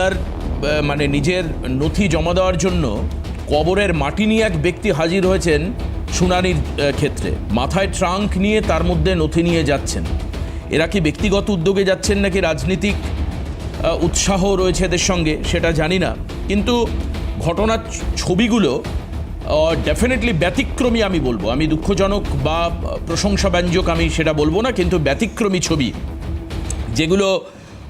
আর মানে নিজের নথি জমা দেওয়ার জন্য কবরের মাটি নিয়ে এক ব্যক্তি হাজির হয়েছেন শুনানির ক্ষেত্রে, মাথায় ট্রাঙ্ক নিয়ে তার মধ্যে নথি নিয়ে যাচ্ছেন। এরা কি ব্যক্তিগত উদ্যোগে যাচ্ছেন নাকি রাজনীতিক উৎসাহ রয়েছে এদের সঙ্গে সেটা জানি না, কিন্তু ঘটনার ছবিগুলো ডেফিনেটলি ব্যতিক্রমী আমি বলবো। আমি দুঃখজনক বা প্রশংসাব্যঞ্জক আমি সেটা বলবো না, কিন্তু ব্যতিক্রমী ছবি যেগুলো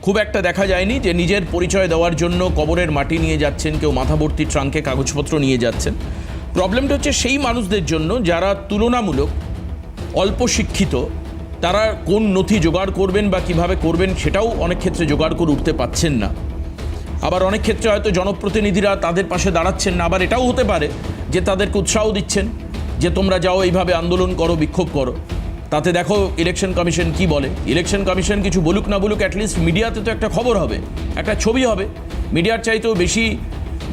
খুব একটা দেখা যায়নি, যে নিজের পরিচয় দেওয়ার জন্য কবরের মাটি নিয়ে যাচ্ছেন, কেউ মাথাভর্তি ট্রাঙ্কে কাগজপত্র নিয়ে যাচ্ছেন। প্রবলেমটা হচ্ছে সেই মানুষদের জন্য যারা তুলনামূলক অল্প শিক্ষিত, তারা কোন নথি জোগাড় করবেন বা কিভাবে করবেন সেটাও অনেক ক্ষেত্রে জোগাড় করে উঠতে পারছেন না। আবার অনেক ক্ষেত্রে হয়তো জনপ্রতিনিধিরা তাদের পাশে দাঁড়াচ্ছেন না। আবার এটাও হতে পারে যে তাদেরকে উৎসাহ দিচ্ছেন যে তোমরা যাও এইভাবে আন্দোলন করো, বিক্ষোভ করো। তাতে দেখো ইলেকশন কমিশন কি বলে। ইলেকশন কমিশন কিছু বলুক না বলুক, অ্যাটলিস্ট মিডিয়াতে তো একটা খবর হবে, একটা ছবি হবে। মিডিয়ার চাইতেও বেশি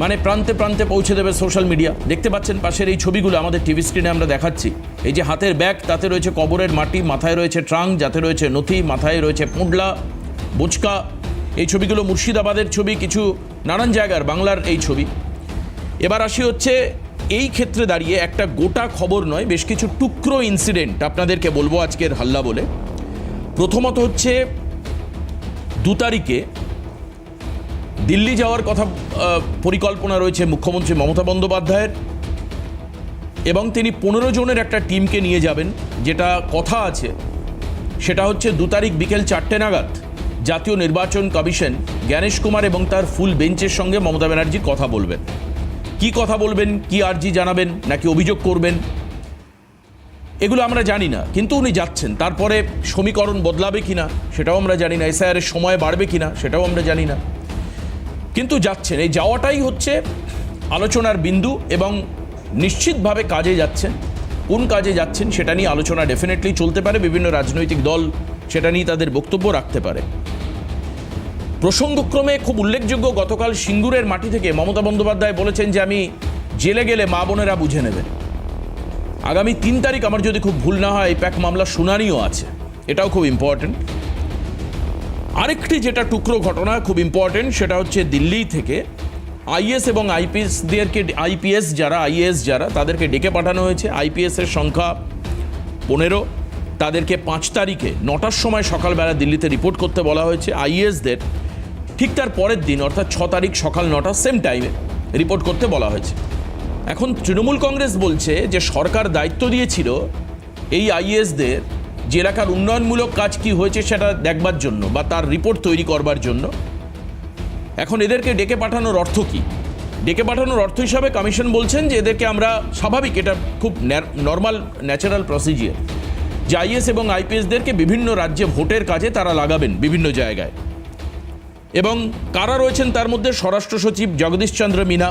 মানে প্রান্তে প্রান্তে পৌঁছে দেবে সোশ্যাল মিডিয়া। দেখতে পাচ্ছেন পাশের এই ছবিগুলো আমাদের টিভি স্ক্রিনে আমরা দেখাচ্ছি। এই যে হাতের ব্যাগ, তাতে রয়েছে কবরের মাটি, মাথায় রয়েছে ট্রাঙ্ক, যাতে রয়েছে নথি, মাথায় রয়েছে পোঁডলা, বোচকা। এই ছবিগুলো মুর্শিদাবাদের ছবি, কিছু নানান জায়গার বাংলার এই ছবি। এবার আসি হচ্ছে এই ক্ষেত্রে দাঁড়িয়ে একটা গোটা খবর নয়, বেশ কিছু টুকরো ইনসিডেন্ট আপনাদেরকে বলবো আজকের হাল্লা বলে। প্রথমত হচ্ছে 2 তারিখে দিল্লি যাওয়ার কথা পরিকল্পনা রয়েছে মুখ্যমন্ত্রী মমতা বন্দ্যোপাধ্যায়ের, এবং তিনি 15 জনের একটা টিমকে নিয়ে যাবেন। যেটা কথা আছে সেটা হচ্ছে 2 তারিখ বিকেল 4টে নাগাদ জাতীয় নির্বাচন কমিশন জ্ঞানেশ কুমার এবং তার ফুল বেঞ্চের সঙ্গে মমতা ব্যানার্জি কথা বলবেন। কি কথা বলবেন, কি আর্জি জানাবেন, নাকি অভিযোগ করবেন, এগুলো আমরা জানি না, কিন্তু উনি যাচ্ছেন। তারপরে সমীকরণ বদলাবে কিনা সেটাও আমরা জানি না, এসআইআরের সময় বাড়বে কিনা সেটাও আমরা জানি না, কিন্তু যাচ্ছেন। এই যাওয়াটাই হচ্ছে আলোচনার বিন্দু, এবং নিশ্চিতভাবে কাজে যাচ্ছেন। কোন কাজে যাচ্ছেন সেটা নিয়ে আলোচনা ডেফিনেটলি চলতে পারে, বিভিন্ন রাজনৈতিক দল সেটা নিয়ে তাদের বক্তব্য রাখতে পারে। প্রসঙ্গক্রমে খুব উল্লেখযোগ্য, গতকাল সিঙ্গুরের মাটি থেকে মমতা বন্দ্যোপাধ্যায় বলেছেন যে আমি জেলে গেলে মা বোনেরা বুঝে নেবেন। আগামী 3 তারিখ আমার যদি খুব ভুল না হয় এই প্যাক মামলা শুনানিও আছে, এটাও খুব ইম্পর্টেন্ট। আরেকটি যেটা টুকরো ঘটনা খুব ইম্পর্টেন্ট, সেটা হচ্ছে দিল্লি থেকে আইএস এবং আইপিএস যারা তাদেরকে ডেকে পাঠানো হয়েছে। আইপিএসের সংখ্যা 15, তাদেরকে 5 তারিখে 9টার সময় সকালবেলা দিল্লিতে রিপোর্ট করতে বলা হয়েছে। আইএসদের ঠিক তার পরের দিন অর্থাৎ 6 তারিখ সকাল 9টা সেম টাইমে রিপোর্ট করতে বলা হয়েছে। এখন তৃণমূল কংগ্রেস বলছে যে সরকার দায়িত্ব দিয়েছিল এই আইএসদের যে এলাকার উন্নয়নমূলক কাজ কি হয়েছে সেটা দেখবার জন্য বা তার রিপোর্ট তৈরি করবার জন্য। এখন এদেরকে ডেকে পাঠানোর অর্থ কি? ডেকে পাঠানোর অর্থ হিসাবে কমিশন বলছেন যে এদেরকে আমরা, স্বাভাবিক, এটা খুব নর্মাল ন্যাচারাল প্রসিজিয়ার, যে আইএস এবং আইপিএসদেরকে বিভিন্ন রাজ্যে ভোটের কাজে তারা লাগাবেন বিভিন্ন জায়গায়। এবং কারা রয়েছেন তার মধ্যে স্বরাষ্ট্র সচিব জগদীশ চন্দ্র মিনা,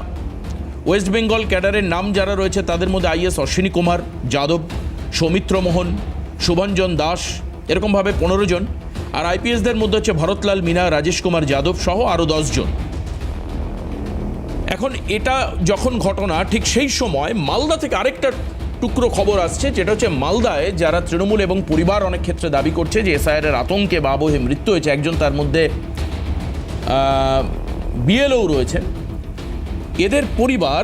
ওয়েস্ট বেঙ্গল ক্যাডারের নাম যারা রয়েছে তাদের মধ্যে আইএস অশ্বিনী কুমার যাদব, সৌমিত্র মোহন, শুভঞ্জন দাস, এরকমভাবে 15 জন। আর আইপিএসদের মধ্যে হচ্ছে ভরতলাল মিনা, রাজেশ কুমার যাদব সহ আরও 10 জন। এখন এটা যখন ঘটনা, ঠিক সেই সময় মালদা থেকে আরেকটা টুকরো খবর আসছে, যেটা হচ্ছে মালদায় যারা তৃণমূল এবং পরিবার অনেক ক্ষেত্রে দাবি করছে যে এসআইআরের আতঙ্কে বা আবহে মৃত্যু হয়েছে একজন, তার মধ্যে বিএলও রয়েছেন, এদের পরিবার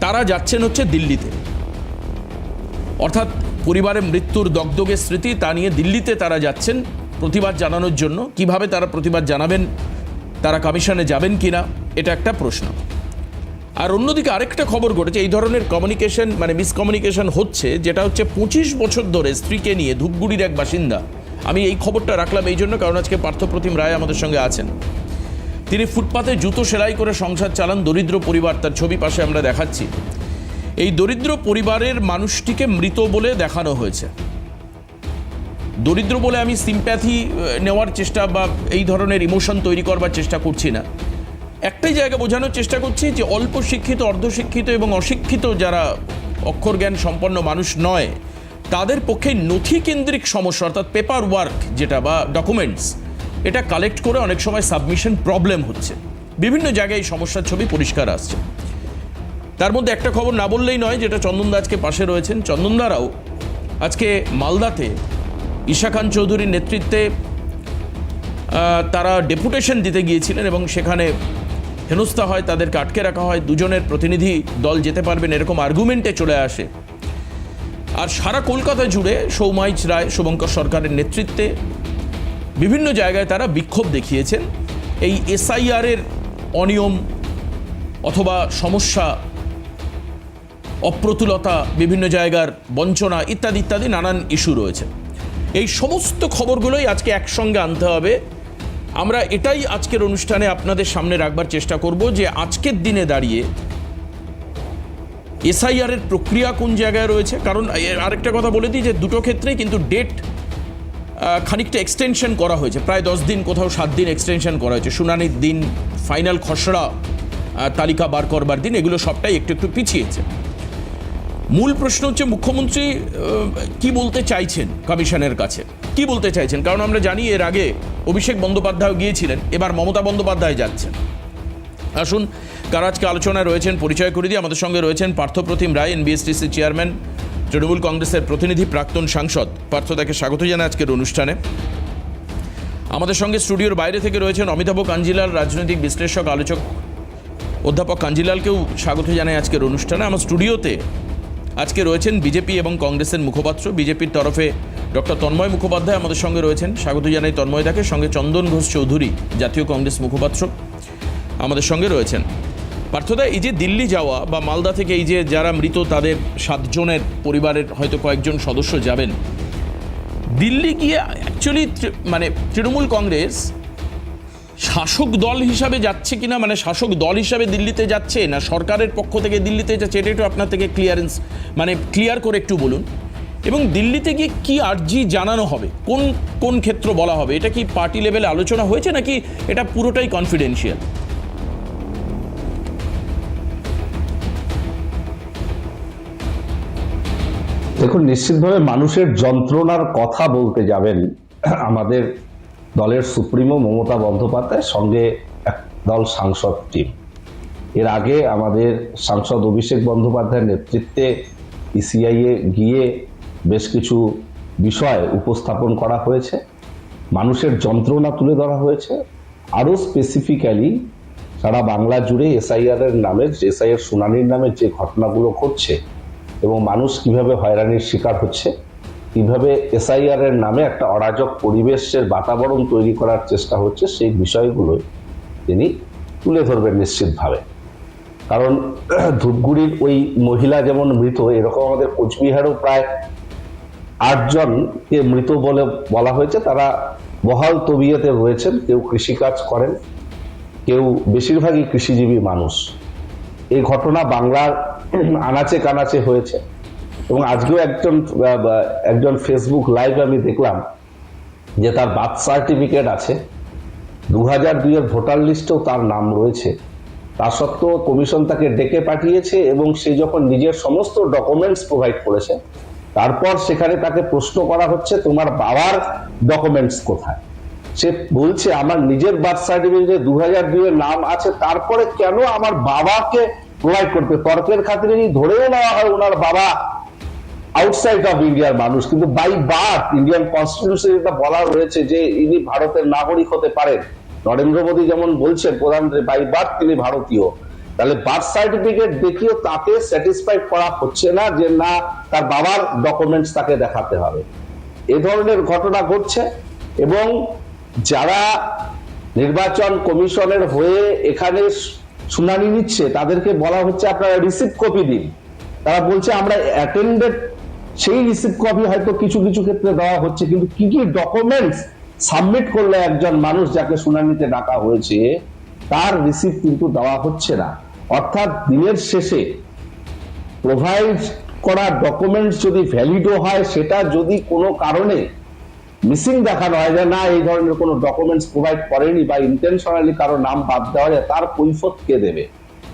তারা যাচ্ছেন হচ্ছে দিল্লিতে। অর্থাৎ পরিবারের মৃত্যুর দগদগে স্মৃতি তা নিয়ে দিল্লিতে তারা যাচ্ছেন প্রতিবাদ জানানোর জন্য। কিভাবে তারা প্রতিবাদ জানাবেন, তারা কমিশনে যাবেন কিনা, এটা একটা প্রশ্ন। আর অন্যদিকে আরেকটা খবর ঘটেছে, এই ধরনের কমিউনিকেশন মানে মিসকমিউনিকেশন হচ্ছে, যেটা হচ্ছে 25 বছর ধরে স্ত্রীকে নিয়ে ধূপগুড়ির এক বাসিন্দা। আমি এই খবরটা রাখলাম এই জন্য কারণ আজকে পার্থপ্রতিম রায় আমাদের সঙ্গে আছেন। তিনি ফুটপাতে জুতো সেলাই করে সংসার চালান, দরিদ্র পরিবার, তার ছবি পাশে আমরা দেখাচ্ছি। এই দরিদ্র পরিবারের মানুষটিকে মৃত বলে দেখানো হয়েছে। দরিদ্র বলে আমি সিম্প্যাথি নেওয়ার চেষ্টা বা এই ধরনের ইমোশন তৈরি করবার চেষ্টা করছি না, একটাই জায়গা বোঝানোর চেষ্টা করছি যে অল্প শিক্ষিত, অর্ধশিক্ষিত এবং অশিক্ষিত যারা অক্ষর জ্ঞান সম্পন্ন মানুষ নয়, তাদের পক্ষে নথি কেন্দ্রিক সমস্যা অর্থাৎ পেপার ওয়ার্ক যেটা বা ডকুমেন্টস, এটা কালেক্ট করে অনেক সময় সাবমিশন প্রবলেম হচ্ছে। বিভিন্ন জায়গায় এই সমস্যার ছবি পরিষ্কার আসছে। তার মধ্যে একটা খবর না বললেই নয়, যেটা চন্দনদা আজকে পাশে রয়েছেন। চন্দনদারাও আজকে মালদাতে ঈশা খান চৌধুরীর নেতৃত্বে তারা ডেপুটেশন দিতে গিয়েছিলেন এবং সেখানে হেনস্থা হয়, তাদেরকে আটকে রাখা হয়, দুজনের প্রতিনিধি দল যেতে পারবেন এরকম আর্গুমেন্টে চলে আসে। আর সারা কলকাতা জুড়ে সৌমাইচ রায়, শুভঙ্কর সরকারের নেতৃত্বে বিভিন্ন জায়গায় তারা বিক্ষোভ দেখিয়েছেন এই এসআইআরের অনিয়ম অথবা সমস্যা, অপ্রতুলতা, বিভিন্ন জায়গার বঞ্চনা ইত্যাদি ইত্যাদি নানান ইস্যু রয়েছে। এই সমস্ত খবরগুলোই আজকে একসঙ্গে আনতে হবে। আমরা এটাই আজকের অনুষ্ঠানে আপনাদের সামনে রাখবার চেষ্টা করব যে আজকের দিনে দাঁড়িয়ে এসআইআরের প্রক্রিয়া কোন জায়গায় রয়েছে। কারণ আরেকটা কথা বলে দিই যে দুটো ক্ষেত্রেই কিন্তু ডেট খানিকটা এক্সটেনশন করা হয়েছে, প্রায় 10 দিন, কোথাও 7 দিন এক্সটেনশন করা হয়েছে। শুনানির দিন, ফাইনাল খসড়া তালিকা বার করবার দিন, এগুলো সবটাই একটু একটু পিছিয়েছে। মূল প্রশ্ন হচ্ছে মুখ্যমন্ত্রী কি বলতে চাইছেন কমিশনের কাছে, কি বলতে চাইছেন। কারণ আমরা জানি এর আগে অভিষেক বন্দ্যোপাধ্যায় গিয়েছিলেন, এবার মমতা বন্দ্যোপাধ্যায় যাচ্ছেন। আসুন কারা আজকে আলোচনায় রয়েছেন পরিচয় করে দিয়ে। আমাদের সঙ্গে রয়েছেন পার্থপ্রতিম রায়, এনবিএসটিসি চেয়ারম্যান, তৃণমূল কংগ্রেসের প্রতিনিধি, প্রাক্তন সাংসদ। পার্থ, তাকে স্বাগত জানাই আজকের অনুষ্ঠানে। আমাদের সঙ্গে স্টুডিওর বাইরে থেকে রয়েছেন অমিতাভ কাঞ্জিলাল, রাজনৈতিক বিশ্লেষক, আলোচক। অধ্যাপক কাঞ্জিলালকেও স্বাগত জানাই আজকের অনুষ্ঠানে। আমার স্টুডিওতে আজকে রয়েছেন বিজেপি এবং কংগ্রেসের মুখপাত্র, বিজেপির তরফে ডক্টর তন্ময় মুখোপাধ্যায় আমাদের সঙ্গে রয়েছেন, স্বাগত জানাই তন্ময়দাকে। সঙ্গে চন্দন ঘোষ চৌধুরী, জাতীয় কংগ্রেস মুখপাত্র, আমাদের সঙ্গে রয়েছেন। পার্থদা, এই যে দিল্লি যাওয়া বা মালদা থেকে এই যে যারা মৃত তাদের 7 জনের পরিবারের হয়তো কয়েকজন সদস্য যাবেন, দিল্লি গিয়ে অ্যাকচুয়ালি মানে তৃণমূল কংগ্রেস শাসক দল হিসাবে যাচ্ছে কিনা, মানে শাসক দল হিসাবে দিল্লিতে যাচ্ছে না সরকারের পক্ষ থেকে দিল্লিতে যাচ্ছে, এটা একটু আপনার থেকে ক্লিয়ার করে একটু বলুন। এবং দিল্লিতে গিয়ে কি আর্জি জানানো হবে, কোন কোন ক্ষেত্র বলা হবে, এটা কি পার্টি লেভেলে আলোচনা হয়েছে নাকি এটা পুরোটাই কনফিডেন্সিয়াল? দেখুন, নিশ্চিতভাবে মানুষের যন্ত্রণার কথা বলতে যাবেন আমাদের দলের সুপ্রিমো মমতা বন্দ্যোপাধ্যায়, সঙ্গে একদল সাংসদ টিম। এর আগে আমাদের সাংসদ অভিষেক বন্দ্যোপাধ্যায়ের নেতৃত্বে ইসিআইয়ে গিয়ে বেশ কিছু বিষয় উপস্থাপন করা হয়েছে, মানুষের যন্ত্রণা তুলে ধরা হয়েছে। আরও স্পেসিফিক্যালি সারা বাংলা জুড়ে এসআইআর শুনানির নামে যে ঘটনাগুলো ঘটছে এবং মানুষ কিভাবে হয়রানির শিকার হচ্ছে, কিভাবে এসআইআর এর নামে একটা অরাজক পরিবেশের বাতাবরণ তৈরি করার চেষ্টা হচ্ছে, সেই বিষয়গুলো তিনি তুলে ধরবেন নিশ্চিতভাবে। কারণ ধূপগুড়ির ওই মহিলা যেমন মৃত, এরকম আমাদের কোচবিহারেও প্রায় 8 জনকে মৃত বলে বলা হয়েছে। তারা বহাল তবিয়তে রয়েছেন, কেউ কৃষিকাজ করেন, কেউ বেশিরভাগই কৃষিজীবী মানুষ। এই ঘটনা বাংলার আনাচে কানাচে হয়েছে এবং আজকেও একজন ফেসবুক লাইভ আমি দেখলাম যে তার বার্থ সার্টিফিকেট আছে, 2002 এর ভোটার লিস্টেও তার নাম রয়েছে। তা সত্ত্বেও কমিশন তাকে ডেকে পাঠিয়েছে এবং সে যখন নিজের সমস্ত ডকুমেন্টস প্রোভাইড করেছে, তারপর সেখানে তাকে প্রশ্ন করা হচ্ছে তোমার বাবার ডকুমেন্টস কোথায়। সে বলছে আমার নিজের বার্থ সার্টিফিকেটে 2002 এর নাম আছে, তারপরে কেন আমার বাবাকে প্রোভাইড করতে? তর্কের খাতিরে ধরেও নেওয়া হয় ওনার বাবা আউটসাইড অফ ইন্ডিয়ার মানুষ, কিন্তু বাই বার্থ ইন্ডিয়ান কনস্টিটিউশনে এটা বলা রয়েছে যে ইনি ভারতের নাগরিক হতে পারেন। নরেন্দ্র মোদী যেমন বলছেন প্রধানমন্ত্রী, বাই বার্থ তিনি ভারতীয়। তাহলে বার্থ সার্টিফিকেট দেখিয়েও তাকে স্যাটিসফাইড করা হচ্ছে না যে না, তার বাবার ডকুমেন্টস তাকে দেখাতে হবে। এ ধরনের ঘটনা ঘটছে এবং যারা নির্বাচন কমিশনের হয়ে এখানে শুনানি নিচ্ছে তাদেরকে বলা হচ্ছে আপনারা রিসিপ্ট কপি দিন। তারা বলছে আমরা অ্যাটেন্ডেড, সেই রিসিপ্ট কপি হয়তো কিছু কিছু ক্ষেত্রে দেওয়া হচ্ছে, কিন্তু কি কি ডকুমেন্টস সাবমিট করলে একজন মানুষ যাকে শুনানিতে ডাকা হয়েছে তার রিসিপ্ট কিন্তু দেওয়া হচ্ছে না। অর্থাৎ দিনের শেষে প্রোভাইড করা ডকুমেন্টস যদি ভ্যালিডও হয়, সেটা যদি কোনো কারণে মিসিং দেখানো হয় যে না এই ধরনের কোনো ডকুমেন্টস প্রোভাইড করেনি বা ইন্টেনশনালি কারো নাম বাদ দেওয়া যায়, তার কৈফিয়ত কে দেবে?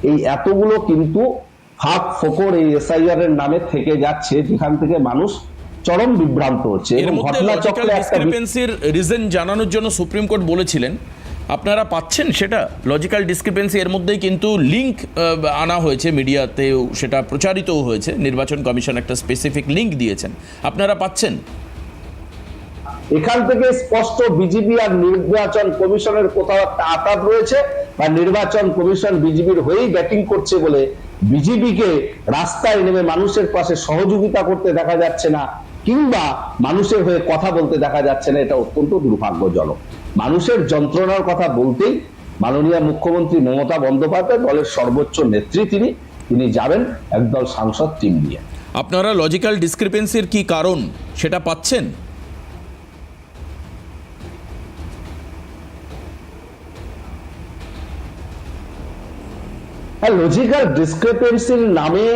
এই এতগুলো কিন্তু ফাঁক ফোকর এই এসআইআর এর নামে থেকে যাচ্ছে, যেখান থেকে মানুষ চরম বিভ্রান্ত হচ্ছে। এর মধ্যে লজিক্যাল ডিসক্রিপেন্সির রিজন জানানোর জন্য সুপ্রিম কোর্ট বলেছিলেন, আপনারা পাচ্ছেন সেটা লজিক্যাল ডিসক্রিপেন্সি। এর মধ্যেই কিন্তু লিঙ্ক আনা হয়েছে, মিডিয়াতেও সেটা প্রচারিতও হয়েছে, নির্বাচন কমিশন একটা স্পেসিফিক লিঙ্ক দিয়েছেন, আপনারা পাচ্ছেন? এখান থেকে স্পষ্ট বিজেপি আর নির্বাচন কমিশনের কোথাও একটা আঘাত রয়েছে, বা নির্বাচন কমিশন বিজেপির হয়েই ব্যাটিং করছে বলে বিজেপিকে রাস্তায় নেমে মানুষের পাশে সহযোগিতা করতে দেখা যাচ্ছে না, কিংবা মানুষের হয়ে কথা বলতে দেখা যাচ্ছে না। এটা অত্যন্ত দুর্ভাগ্যজনক। মানুষের যন্ত্রণার কথা বলতেই মাননীয় মুখ্যমন্ত্রী মমতা বন্দ্যোপাধ্যায়, দলের সর্বোচ্চ নেত্রী, তিনি যাবেন একদল সাংসদ টিম নিয়ে। আপনারা লজিক্যাল ডিসক্রিপেন্সির কি কারণ সেটা পাচ্ছেন? লজিক্যাল ডিসক্রিপেন্সির নামে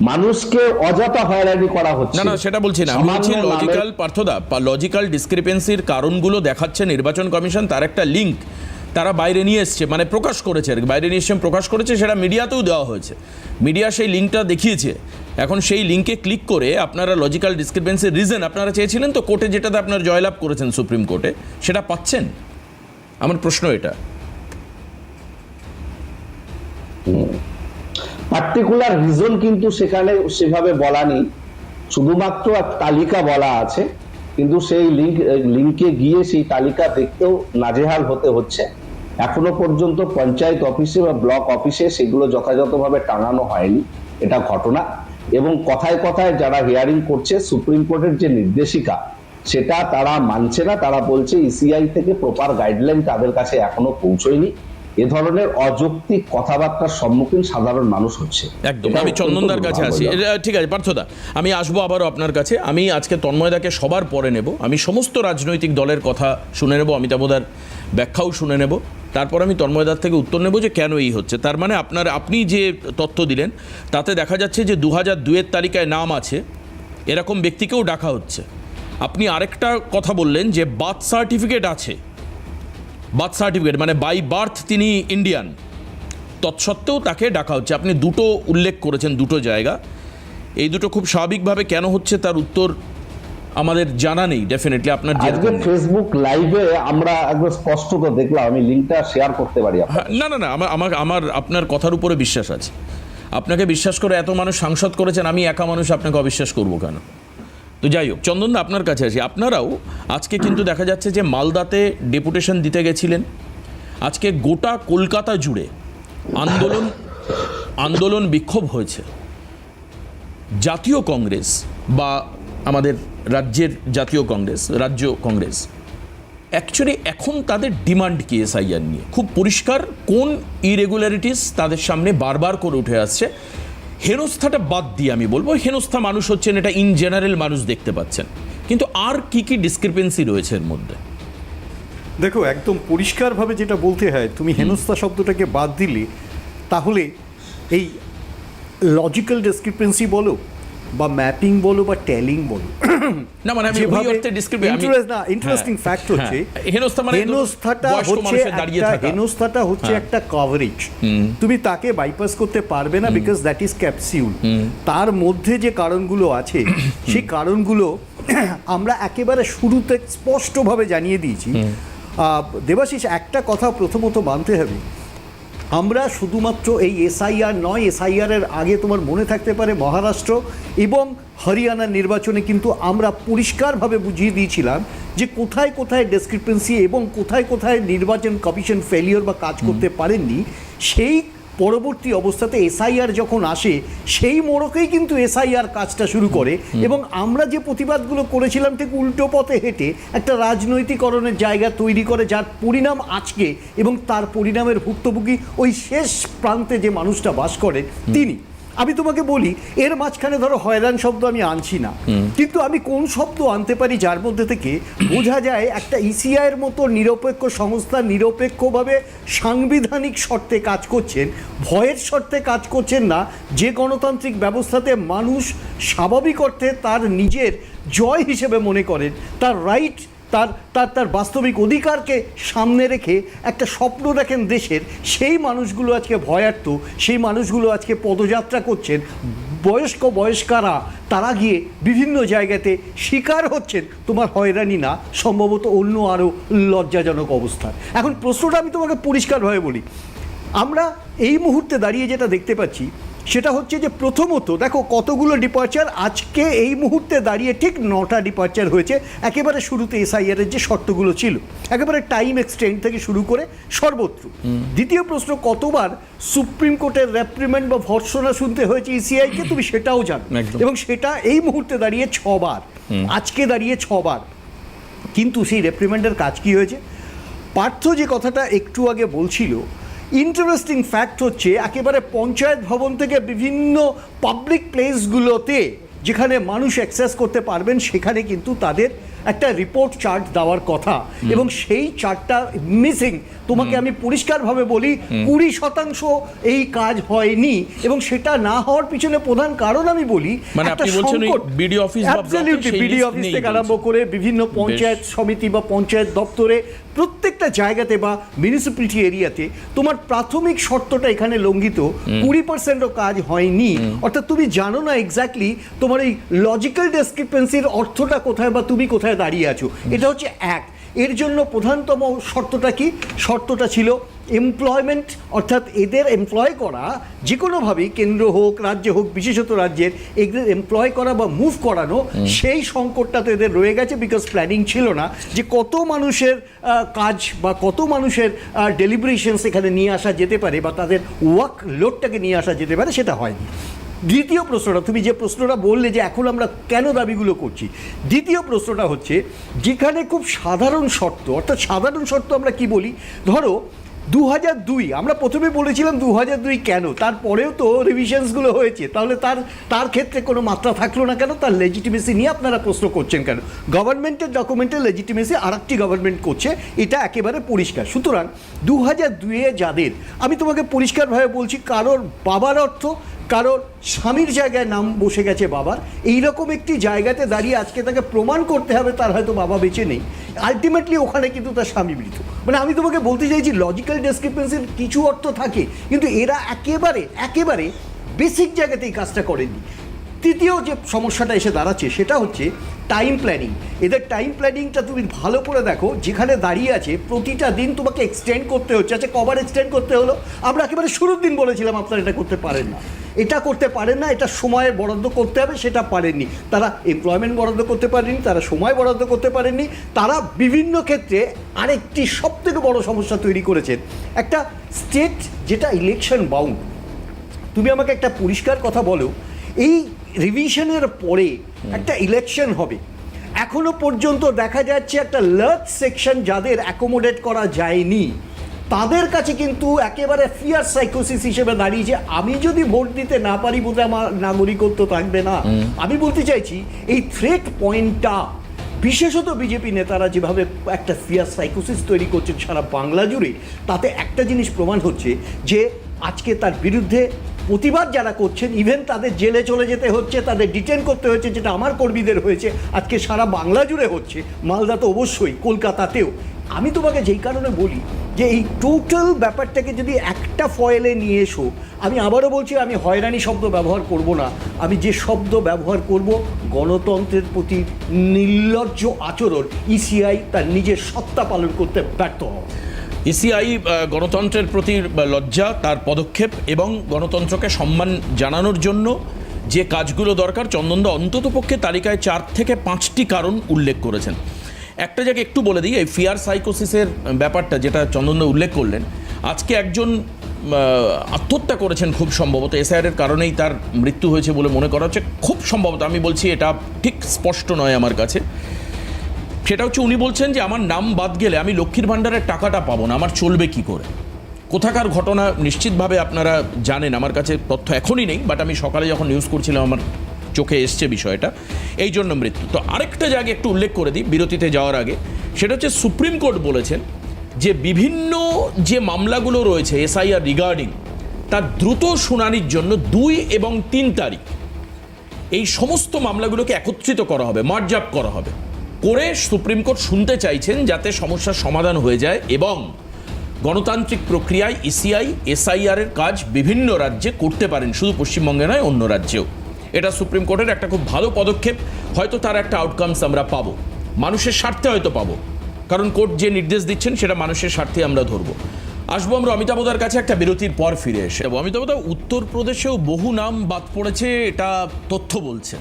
মানুষকে অযথা হয়রানি করা হচ্ছে। না সেটা বলছি না, আমি বলছি লজিক্যাল, পার্থদা, লজিক্যাল ডিসক্রিপেন্সির কারণগুলো দেখাচ্ছে নির্বাচন কমিশন, তার একটা লিঙ্ক তারা বাইরে নিয়ে এসছে, মানে প্রকাশ করেছে আর কি, বাইরে নিয়ে এসছে প্রকাশ করেছে, সেটা মিডিয়াতেও দেওয়া হয়েছে, মিডিয়া সেই লিঙ্কটা দেখিয়েছে। এখন সেই লিঙ্কে ক্লিক করে আপনারা লজিক্যাল ডিসক্রিপেন্সির রিজন আপনারা চেয়েছিলেন তো কোর্টে, যেটাতে আপনার জয়লাভ করেছেন সুপ্রিম কোর্টে, সেটা পাচ্ছেন? আমার প্রশ্ন এটা। পার্টিকুলার রিজন কিন্তু সেখানে সেভাবে বলা নেই, শুধুমাত্র এক তালিকা বলা আছে, কিন্তু সেই লিঙ্কে গিয়ে সেই তালিকা দেখতেও নাজেহাল হতে হচ্ছে। এখনো পর্যন্ত পঞ্চায়েত অফিসে বা ব্লক অফিসে সেগুলো যথাযথভাবে টাঙানো হয়নি, এটা ঘটনা। এবং কথায় কথায় যারা হিয়ারিং করছে, সুপ্রিম কোর্টের যে নির্দেশিকা সেটা তারা মানছে না। তারা বলছে ইসিআই থেকে প্রপার গাইডলাইন তাদের কাছে এখনো পৌঁছয়নি। এ ধরনের অযৌক্তিক কথাবার্তার সম্মুখীন সাধারণ মানুষ হচ্ছে। একদম। আমি চন্দনদার কাছে আসি। ঠিক আছে পার্থদা, আমি আসবো আবারও আপনার কাছে। আমি আজকে তন্ময়দাকে সবার পরে নেব, আমি সমস্ত রাজনৈতিক দলের কথা শুনে নেব, অমিতাভদার ব্যাখ্যাও শুনে নেব, তারপর আমি তন্ময়দার থেকে উত্তর নেব যে কেন এই হচ্ছে। তার মানে আপনি যে তথ্য দিলেন তাতে দেখা যাচ্ছে যে 2002-এর তালিকায় নাম আছে, এরকম ব্যক্তিকেও ডাকা হচ্ছে। আপনি আরেকটা কথা বললেন যে বার্থ সার্টিফিকেট আছে, বার্থ সার্টিফিকেট মানে বাই বার্থ তিনি ইন্ডিয়ান, তৎসত্ত্বেও তাকে ডাকা হচ্ছে। আপনি দুটো উল্লেখ করেছেন, দুটো জায়গা, এই দুটো খুব স্বাভাবিকভাবে কেন হচ্ছে তার উত্তর আমাদের জানা নেই। ডেফিনেটলি আপনার আজকে ফেসবুক লাইভে আমরা একদম স্পষ্ট করে দেখলাম, আমি লিংকটা শেয়ার করতে পারি। না আমার আপনার কথার উপরে বিশ্বাস আছে। আপনাকে বিশ্বাস করে এত মানুষ সাংসদ করেছেন, আমি একা মানুষ আপনাকে অবিশ্বাস করবো কেন? তো যাই হোক, চন্দনদা আপনার কাছে আসি। আপনারাও আজকে কিন্তু দেখা যাচ্ছে যে মালদাতে ডেপুটেশন দিতে গেছিলেন, আজকে গোটা কলকাতা জুড়ে আন্দোলন বিক্ষোভ হয়েছে। জাতীয় কংগ্রেস বা আমাদের রাজ্যের জাতীয় কংগ্রেস, রাজ্য কংগ্রেস, অ্যাকচুয়ালি এখন তাদের ডিমান্ড কি এসআইআর নিয়ে? খুব পরিষ্কার কোন ইরেগুলারিটিস তাদের সামনে বারবার করে উঠে আসছে। হেনস্থাটা বাদ দিয়ে আমি বলবো, হেনস্থা মানুষ হচ্ছেন, এটা ইন জেনারেল মানুষ দেখতে পাচ্ছেন, কিন্তু আর কি কি ডিসক্রিপেন্সি রয়েছে এর মধ্যে? দেখো, একদম পরিষ্কারভাবে যেটা বলতে হয়, তুমি হেনস্থা শব্দটাকে বাদ দিলে তাহলে এই লজিক্যাল ডিসক্রিপেন্সি বলো বা ম্যাপিং বলো বা টেলিং বলো, না মানে আমি ওই অর্থে ইন্টারেস্টিং ফ্যাক্ট হচ্ছে হেনস্থাটা হচ্ছে একটা কভারেজ। তুমি তাকে বাইপাস করতে পারবে না, বিকজ দ্যাট ইজ ক্যাপসিউল। তার মধ্যে যে কারণগুলো আছে সেই কারণগুলো আমরা একেবারে শুরুতে স্পষ্টভাবে জানিয়ে দিয়েছি। দেবাশিস, একটা কথা প্রথমত মানতে হবে, আমরা শুধুমাত্র এই এসআইআর নয়, এসআইআরের আগে তোমার মনে থাকতে পারে মহারাষ্ট্র এবং হরিয়ানার নির্বাচনে কিন্তু আমরা পরিষ্কারভাবে বুঝিয়ে দিয়েছিলাম যে কোথায় কোথায় ডিসক্রিপেন্সি এবং কোথায় কোথায় নির্বাচন কমিশন ফেলিওর বা কাজ করতে পারেননি। সেই পরবর্তী অবস্থাতে এসআইআর যখন আসে সেই মোড়কেই কিন্তু এসআইআর কাজটা শুরু করে, এবং আমরা যে প্রতিবাদগুলো করেছিলাম ঠিক উল্টো পথে হেঁটে একটা রাজনৈতিকরণের জায়গা তৈরি করে, যার পরিণাম আজকে, এবং তার পরিণামের ভুক্তভোগী ওই শেষ প্রান্তে যে মানুষটা বাস করে তিনি। আমি তোমাকে বলি, এর মাঝখানে ধরো হয়রান শব্দ আমি আনছি না, কিন্তু আমি কোন শব্দ আনতে পারি যার মধ্যে থেকে বোঝা যায় একটা ইসিআইয়ের মতো নিরপেক্ষ সংস্থা নিরপেক্ষভাবে সাংবিধানিক শর্তে কাজ করছেন, ভয়ের শর্তে কাজ করছেন না, যে গণতান্ত্রিক ব্যবস্থাতে মানুষ স্বাভাবিক অর্থে তার নিজের জয় হিসেবে মনে করেন, তার রাইট, তার বাস্তবিক অধিকারকে সামনে রেখে একটা স্বপ্ন দেখেন দেশের, সেই মানুষগুলো আজকে ভয়ার্ত, সেই মানুষগুলো আজকে পদযাত্রা করছেন। বয়স্কারা তারা গিয়ে বিভিন্ন জায়গাতে শিকার হচ্ছেন তোমার হয়রানি না, সম্ভবত অন্য আরও লজ্জাজনক অবস্থা। এখন প্রশ্নটা আমি তোমাকে পরিষ্কারভাবে বলি, আমরা এই মুহূর্তে দাঁড়িয়ে যেটা দেখতে পাচ্ছি, সেটা হচ্ছে যে প্রথমত দেখো কতগুলো ডিপার্চার আজকে এই মুহূর্তে দাঁড়িয়ে ঠিক 9টা ডিপার্চার হয়েছে একেবারে শুরুতে এসআইআরের যে শর্তগুলো ছিল, একেবারে টাইম এক্সটেন্ড থেকে শুরু করে সর্বত্র। দ্বিতীয় প্রশ্ন, কতবার সুপ্রিম কোর্টের রেপ্রিমেন্ড বা ভর্ৎসনা শুনতে হয়েছে ইসিআইকে, তুমি সেটাও জানো, এবং সেটা এই মুহূর্তে দাঁড়িয়ে 6 বার, আজকে দাঁড়িয়ে 6 বার। কিন্তু সেই রেপ্রিমেন্ডের কাজ কি হয়েছে? পার্থ যে কথাটা একটু আগে বলছিল, ইন্টারেস্টিং ফ্যাক্ট হচ্ছে একেবারে পঞ্চায়েত ভবন থেকে বিভিন্ন পাবলিক প্লেসগুলোতে যেখানে মানুষ অ্যাক্সেস করতে পারবেন সেখানে কিন্তু তাদের একটা রিপোর্ট চার্ট দেওয়ার কথা, এবং সেই চার্টটা মিসিং। তোমাকে আমি পরিষ্কারভাবে বলি 20% এই কাজ হয়নি, এবং সেটা না হওয়ার পিছনে প্রধান কারণ আমি বলি একটা সংকট। বিডিও অফিস থেকে আরম্ভ করে বিভিন্ন পঞ্চায়েত সমিতি বা পঞ্চায়েত দপ্তরে প্রত্যেকটা জায়গাতে বা মিউনিসিপ্যালিটি এরিয়াতে তোমার প্রাথমিক শর্তটা এখানে লঙ্ঘিত, 20%ও কাজ হয়নি। অর্থাৎ তুমি জানো না এক্স্যাক্টলি তোমার এই লজিক্যাল ডেসক্রিপেন্সির অর্থটা কোথায় বা তুমি কোথায় দাঁড়িয়ে আছো। এটা হচ্ছে এক। এর জন্য প্রধানতম শর্তটা কি? শর্তটা ছিল এমপ্লয়মেন্ট, অর্থাৎ এদের এমপ্লয় করা যে কোনোভাবেই, কেন্দ্র হোক রাজ্য হোক, বিশেষত রাজ্যের, এদের এমপ্লয় করা বা মুভ করানো, সেই সংকটটা তো এদের রয়ে গেছে। বিকজ প্ল্যানিং ছিল না যে কত মানুষের কাজ বা কত মানুষের ডেলিভারেশনস এখানে নিয়ে আসা যেতে পারে বা তাদের ওয়ার্ক লোডটাকে নিয়ে আসা যেতে পারে, সেটা হয়নি। দ্বিতীয় প্রশ্নটা, তুমি যে প্রশ্নটা বললে যে এখন আমরা কেন দাবিগুলো করছি, দ্বিতীয় প্রশ্নটা হচ্ছে যেখানে খুব সাধারণ শর্ত, অর্থাৎ সাধারণ শর্ত আমরা কি বলি, ধরো 2002, আমরা প্রথমে বলেছিলাম 2002 কেন, তারপরেও তো রিভিশনসগুলো হয়েছে, তাহলে তার ক্ষেত্রে কোনো মাত্রা থাকলো না কেন? তার লেজিটিমেসি নিয়ে আপনারা প্রশ্ন করছেন কেন? গভর্নমেন্টের ডকুমেন্টের লেজিটিমেসি আরেকটি গভর্নমেন্ট করছে, এটা একেবারে পরিষ্কার। সুতরাং 2002 যাদের, আমি তোমাকে পরিষ্কারভাবে বলছি, কারোর বাবার অর্থ, কারোর স্বামীর জায়গায় নাম বসে গেছে বাবার, এইরকম একটি জায়গাতে দাঁড়িয়ে আজকে তাকে প্রমাণ করতে হবে তার হয়তো বাবা বেঁচে নেই, আলটিমেটলি ওখানে কিন্তু তার স্বামী মৃত। মানে আমি তোমাকে বলতে চাইছি লজিক্যাল ডেসক্রিপেন্সির কিছু অর্থ থাকে, কিন্তু এরা একেবারে বেসিক জায়গাতেই কাজটা করেনি। তৃতীয় যে সমস্যাটা এসে দাঁড়াচ্ছে সেটা হচ্ছে টাইম প্ল্যানিং। এদের টাইম প্ল্যানিংটা তুমি ভালো করে দেখো, যেখানে দাঁড়িয়ে আছে প্রতিটা দিন তোমাকে এক্সটেন্ড করতে হচ্ছে। আচ্ছা, কবার এক্সটেন্ড করতে হলো? আমরা একেবারে শুরুর দিন বলেছিলাম আপনারা এটা করতে পারেন না, এটা সময়ের বরাদ্দ করতে হবে, সেটা পারেননি তারা। এমপ্লয়মেন্ট বরাদ্দ করতে পারেননি তারা, সময় বরাদ্দ করতে পারেননি তারা। বিভিন্ন ক্ষেত্রে আরেকটি সবথেকে বড় সমস্যা তৈরি করেছেন, একটা স্টেট যেটা ইলেকশন বাউন্ড। তুমি আমাকে একটা পরিষ্কার কথা বলো, এই রিভিশনের পরে একটা ইলেকশন হবে, এখনো পর্যন্ত দেখা যাচ্ছে একটা লার্জ সেকশন যাদের অ্যাকোমোডেট করা যায়নি, তাদের কাছে কিন্তু একেবারে ফিয়ার সাইকোসিস হিসেবে দাঁড়িয়েছে, আমি যদি ভোট দিতে না পারি বোধহয় আমার নাগরিকত্ব থাকবে না। আমি বলতে চাইছি এই থ্রেট পয়েন্টটা, বিশেষত বিজেপি নেতারা যেভাবে একটা ফিয়ার সাইকোসিস তৈরি করছেন সারা বাংলা জুড়ে, তাতে একটা জিনিস প্রমাণ হচ্ছে যে আজকে তার বিরুদ্ধে প্রতিবাদ যারা করছেন, ইভেন তাদের জেলে চলে যেতে হচ্ছে, তাদের ডিটেন করতে হচ্ছে, যেটা আমার কর্মীদের হয়েছে, আজকে সারা বাংলা জুড়ে হচ্ছে, মালদা তো অবশ্যই, কলকাতাতেও। আমি তোমাকে যেই কারণে বলি যে এই টোটাল ব্যাপারটাকে যদি একটা ফয়েলে নিয়ে এসো, আমি আবারও বলছি, আমি হয়রানি শব্দ ব্যবহার করব না, আমি যে শব্দ ব্যবহার করব, গণতন্ত্রের প্রতি নির্লজ্জ আচরণ। ইসিআই তার নিজের সত্তা পালন করতে ব্যর্থ হওয়া। ইসিআই গণতন্ত্রের প্রতি লজ্জা, তার পদক্ষেপ এবং গণতন্ত্রকে সম্মান জানানোর জন্য যে কাজগুলো দরকার, চন্দনদা অন্ততপক্ষে তালিকায় 4 থেকে 5টি কারণ উল্লেখ করেছেন। একটা জায়গায় একটু বলে দিই, এই ফিয়ার সাইকোসিসের ব্যাপারটা যেটা চন্দনদা উল্লেখ করলেন, আজকে একজন আত্মহত্যা করেছেন, খুব সম্ভবত এসআইআরের কারণেই তার মৃত্যু হয়েছে বলে মনে করা হচ্ছে, খুব সম্ভবত, আমি বলছি এটা ঠিক স্পষ্ট নয় আমার কাছে। সেটা হচ্ছে উনি বলছেন যে আমার নাম বাদ গেলে আমি লক্ষ্মীর ভাণ্ডারের টাকাটা পাবো না, আমার চলবে কি করে। কোথাকার ঘটনা নিশ্চিতভাবে আপনারা জানেন, আমার কাছে তথ্য এখনই নেই, বাট আমি সকালে যখন নিউজ করছিলাম আমার চোখে এসছে বিষয়টা, এই জন্য মৃত্যু। তো আরেকটা জায়গায় একটু উল্লেখ করে দিই বিরতিতে যাওয়ার আগে, সেটা হচ্ছে সুপ্রিম কোর্ট বলেছেন যে বিভিন্ন যে মামলাগুলো রয়েছে এসআইআর রিগার্ডিং, তার দ্রুত শুনানির জন্য 2 এবং 3 তারিখ এই সমস্ত মামলাগুলোকে একত্রিত করা হবে, মার্জ আপ করা হবে, করে সুপ্রিম কোর্ট শুনতে চাইছেন যাতে সমস্যার সমাধান হয়ে যায় এবং গণতান্ত্রিক প্রক্রিয়ায় ইসিআই এসআইআরের কাজ বিভিন্ন রাজ্যে করতে পারেন, শুধু পশ্চিমবঙ্গে নয়, অন্য রাজ্যেও। এটা সুপ্রিম কোর্টের একটা খুব ভালো পদক্ষেপ, হয়তো তার একটা আউটকামস আমরা পাবো, মানুষের স্বার্থে হয়তো পাবো, কারণ কোর্ট যে নির্দেশ দিচ্ছেন সেটা মানুষের স্বার্থে আমরা ধরবো। আসবো আমরা অমিতাভদার কাছে একটা বিরতির পর ফিরে এসে। অমিতাভদা, উত্তরপ্রদেশেও বহু নাম বাদ পড়েছে, এটা তথ্য বলছে।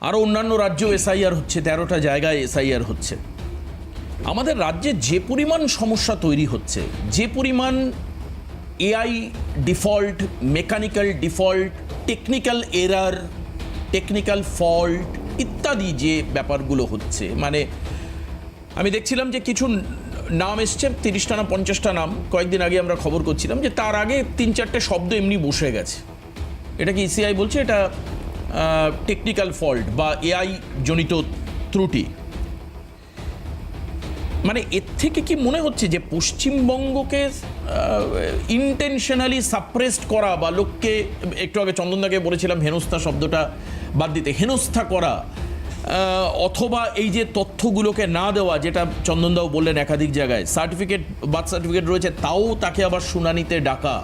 আরও অন্যান্য রাজ্য এসআইআর হচ্ছে, 13টা জায়গায় এসআইআর হচ্ছে। আমাদের রাজ্যে যে পরিমাণ সমস্যা তৈরি হচ্ছে, যে পরিমাণ AI default, mechanical default, technical error, technical fault ইত্যাদি যে ব্যাপারগুলো হচ্ছে, মানে আমি দেখছিলাম যে কিছু নাম এসছে, 30টা না 50টা নাম কয়েকদিন আগে আমরা খবর করছিলাম, যে তার আগে 3-4টে শব্দ এমনি বসে গেছে। এটা কি ইসিআই বলছে এটা টেকনিক্যাল ফল্ট বা এআই জনিত ত্রুটি। মানে এর থেকে কি মনে হচ্ছে যে পশ্চিমবঙ্গকে ইন্টেনশনালি সাপ্রেসড করা, বা লোককে, একটু আগে চন্দনদাকে বলেছিলাম হেনস্থা শব্দটা বাদ দিতে, হেনস্থা করা, অথবা এই যে তথ্যগুলোকে না দেওয়া, যেটা চন্দনদাও বললেন একাধিক জায়গায়, সার্টিফিকেট, বার্থ সার্টিফিকেট রয়েছে তাও তাকে আবার শুনানিতে ডাকা,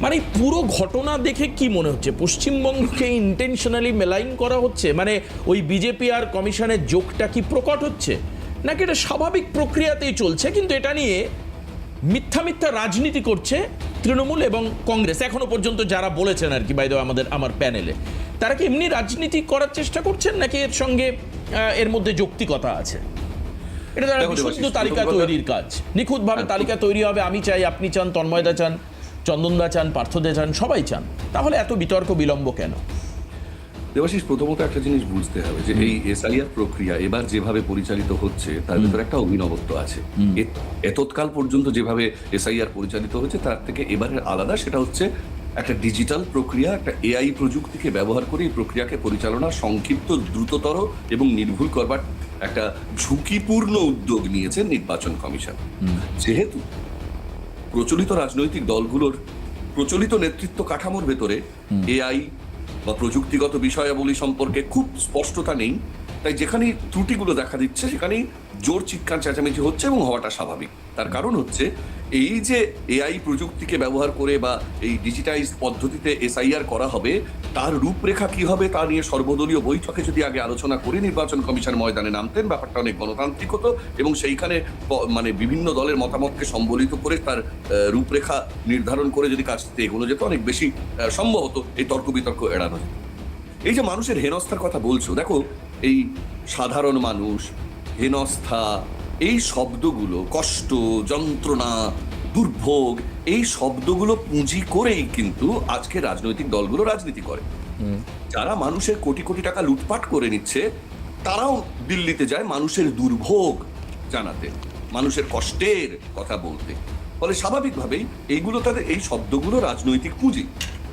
মানে পুরো ঘটনা দেখে কি মনে হচ্ছে পশ্চিমবঙ্গকে ইন্টেনশনালি মেলাইন করা হচ্ছে? মানে ওই বিজেপি আর কমিশনের যোগটা কি প্রকট হচ্ছে, নাকি এটা স্বাভাবিক প্রক্রিয়াতেই চলছে, কিন্তু এটা নিয়ে মিথ্যা মিথ্যা রাজনীতি করছে তৃণমূল এবং কংগ্রেস এখনো পর্যন্ত যারা বলেছেন আর কি, বাইরে আমার প্যানেলে, তারা কি এমনি রাজনীতি করার চেষ্টা করছেন, নাকি এর সঙ্গে এর মধ্যে যৌক্তিকতা আছে? এটা তারা বিশুদ্ধ তালিকা তৈরির কাজ, নিখুঁতভাবে তালিকা তৈরি হবে, আমি চাই, আপনি চান, তন্ময়দা চান, চন্দনদা চান, পার্থদা চান, সবাই চান, তাহলে এত বিতর্ক বিলম্ব কেন? দেবাশিস, প্রথমত একটা জিনিস বুঝতে হবে যে এই এসআইআর প্রক্রিয়া এবার যেভাবে পরিচালিত হচ্ছে তার ভিতরে একটা অভিনবত্ব আছে। এতৎকাল পর্যন্ত যেভাবে এসআইআর পরিচালিত হচ্ছে তার থেকে এবারের আলাদা, সেটা হচ্ছে একটা ডিজিটাল প্রক্রিয়া, একটা এআই প্রযুক্তিকে ব্যবহার করে এই প্রক্রিয়াকে পরিচালনা সংক্ষিপ্ত, দ্রুততর এবং নির্ভুল করবার একটা ঝুঁকিপূর্ণ উদ্যোগ নিয়েছে নির্বাচন কমিশন। যেহেতু প্রচলিত রাজনৈতিক দলগুলোর প্রচলিত নেতৃত্ব কাঠামোর ভেতরে এআই বা প্রযুক্তিগত বিষয়াবলী সম্পর্কে খুব স্পষ্টতা নেই, তাই যেখানে ত্রুটিগুলো দেখা দিচ্ছে সেখানেই জোর চিৎকার চেঁচামেচি হচ্ছে, এবং হওয়াটা স্বাভাবিক। তার কারণ হচ্ছে এই যে এআই প্রযুক্তিকে ব্যবহার করে বা এই ডিজিটাইজ পদ্ধতিতে এসআইআর করা হবে, তার রূপরেখা কি হবে তা নিয়ে সর্বদলীয় বৈঠকে যদি আগে আলোচনা করে নির্বাচন কমিশন ময়দানে নামতেন, ব্যাপারটা অনেক গণতান্ত্রিক হতো এবং সেইখানে মানে বিভিন্ন দলের মতামতকে সম্বলিত করে তার রূপরেখা নির্ধারণ করে যদি কাজটিতে এগোনো যেত, অনেক বেশি সম্ভব হতো এই তর্ক বিতর্ক এড়ানো যেত। এই যে মানুষের হেনস্থার কথা বলছো, দেখো, এই সাধারণ মানুষ, হেনস্থা, এই শব্দগুলো, কষ্ট, যন্ত্রণা, দুর্ভোগ, এই শব্দগুলো পুঁজি করেই কিন্তু আজকে রাজনৈতিক দলগুলো রাজনীতি করে। যারা মানুষের কোটি কোটি টাকা লুটপাট করে নিচ্ছে, তারাও দিল্লিতে যায় মানুষের দুর্ভোগ জানাতে, মানুষের কষ্টের কথা বলতে। ফলে স্বাভাবিকভাবেই এইগুলো, তাদের এই শব্দগুলো রাজনৈতিক পুঁজি।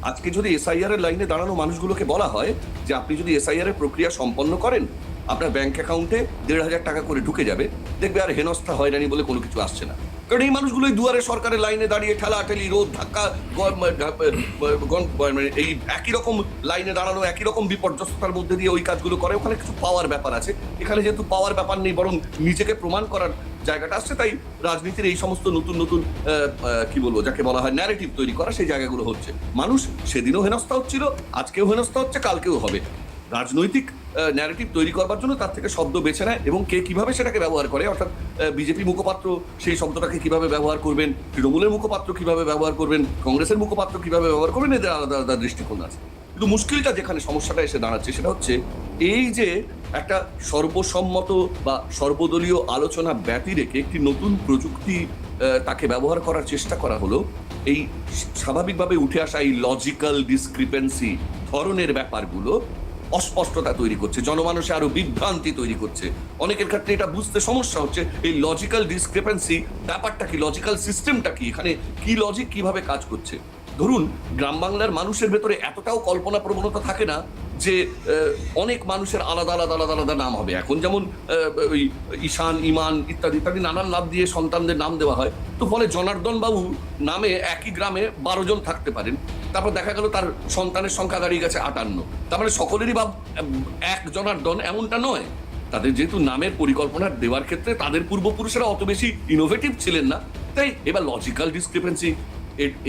আজকে যদি এসআইআর এর লাইনে দাঁড়ানো মানুষগুলোকে বলা হয় যে আপনি যদি এসআইআর এর প্রক্রিয়া সম্পন্ন করেন, আপনার ব্যাংক অ্যাকাউন্টে 1,500 টাকা করে ঢুকে যাবে, দেখবে আর হেনস্থা হয়রানি বলে কোনো কিছু আসছে না। কারণ এই মানুষগুলোই দুয়ারে সরকারের লাইনে দাঁড়িয়ে ঠেলাঠেলি, রোদ, ধাক্কা, এই একই রকম লাইনে দাঁড়ানো, একই রকম বিপর্যস্ততার মধ্যে দিয়ে ওই কাজগুলো করে। ওখানে কিছু পাওয়ার ব্যাপার আছে, এখানে যেহেতু পাওয়ার ব্যাপার নেই, বরং নিজেকে প্রমাণ করার জায়গাটা আসছে, তাই রাজনীতির এই সমস্ত নতুন নতুন কি বলবো, যাকে বলা হয় ন্যারেটিভ তৈরি করা, সেই জায়গাগুলো হচ্ছে। মানুষ সেদিনও হেনস্থা হচ্ছিল, আজকেও হেনস্থা হচ্ছে, কালকেও হবে। রাজনৈতিক ন্যারেটিভ তৈরি করবার জন্য তার থেকে শব্দ বেছে নেয়, এবং কে কিভাবে সেটাকে ব্যবহার করে, অর্থাৎ বিজেপি মুখপাত্র সেই শব্দটাকে কিভাবে ব্যবহার করবেন, তৃণমূলের মুখপাত্র কিভাবে ব্যবহার করবেন, কংগ্রেসের মুখপাত্র কিভাবে ব্যবহার করবেন, এদের আলাদা আলাদা দৃষ্টিকোণ আছে। কিন্তু মুশকিলটা যেখানে সমস্যাটা এসে দাঁড়াচ্ছে সেটা হচ্ছে এই যে একটা সর্বসম্মত বা সর্বদলীয় আলোচনা ব্যতি রেখে একটি নতুন প্রযুক্তি তাকে ব্যবহার করার চেষ্টা করা হলো, এই স্বাভাবিকভাবে উঠে আসা এই লজিক্যাল ডিসক্রিপেন্সি ধরনের ব্যাপারগুলো অস্পষ্টতা তৈরি করছে, জনমানসে আরো বিভ্রান্তি তৈরি করছে। অনেকের ক্ষেত্রে এটা বুঝতে সমস্যা হচ্ছে এই লজিক্যাল ডিসক্রিপেন্সি ব্যাপারটা কি, লজিক্যাল সিস্টেমটা কি, এখানে কি লজিক কিভাবে কাজ করছে। ধরুন, গ্রাম বাংলার মানুষের ভেতরে এতটাও কল্পনা প্রবণতা থাকে না যে অনেক মানুষের আলাদা আলাদা আলাদা আলাদা নাম হবে। এখন যেমন ওই ঈশান, ইমান ইত্যাদি ইত্যাদি নানান নাম দিয়ে সন্তানদের নাম দেওয়া হয়, তো ফলে জনার্দন বাবু নামে একই গ্রামে 12 জন থাকতে পারেন, তারপর দেখা গেল তার সন্তানের সংখ্যা দাঁড়িয়ে গেছে 58। তার মানে সকলেরই বা এক জনার্দন এমনটা নয়। তাদের যেহেতু নামের পরিকল্পনা দেওয়ার ক্ষেত্রে তাদের পূর্বপুরুষেরা অত বেশি ইনোভেটিভ ছিলেন না, তাই এবার লজিক্যাল ডিসক্রিপেন্সি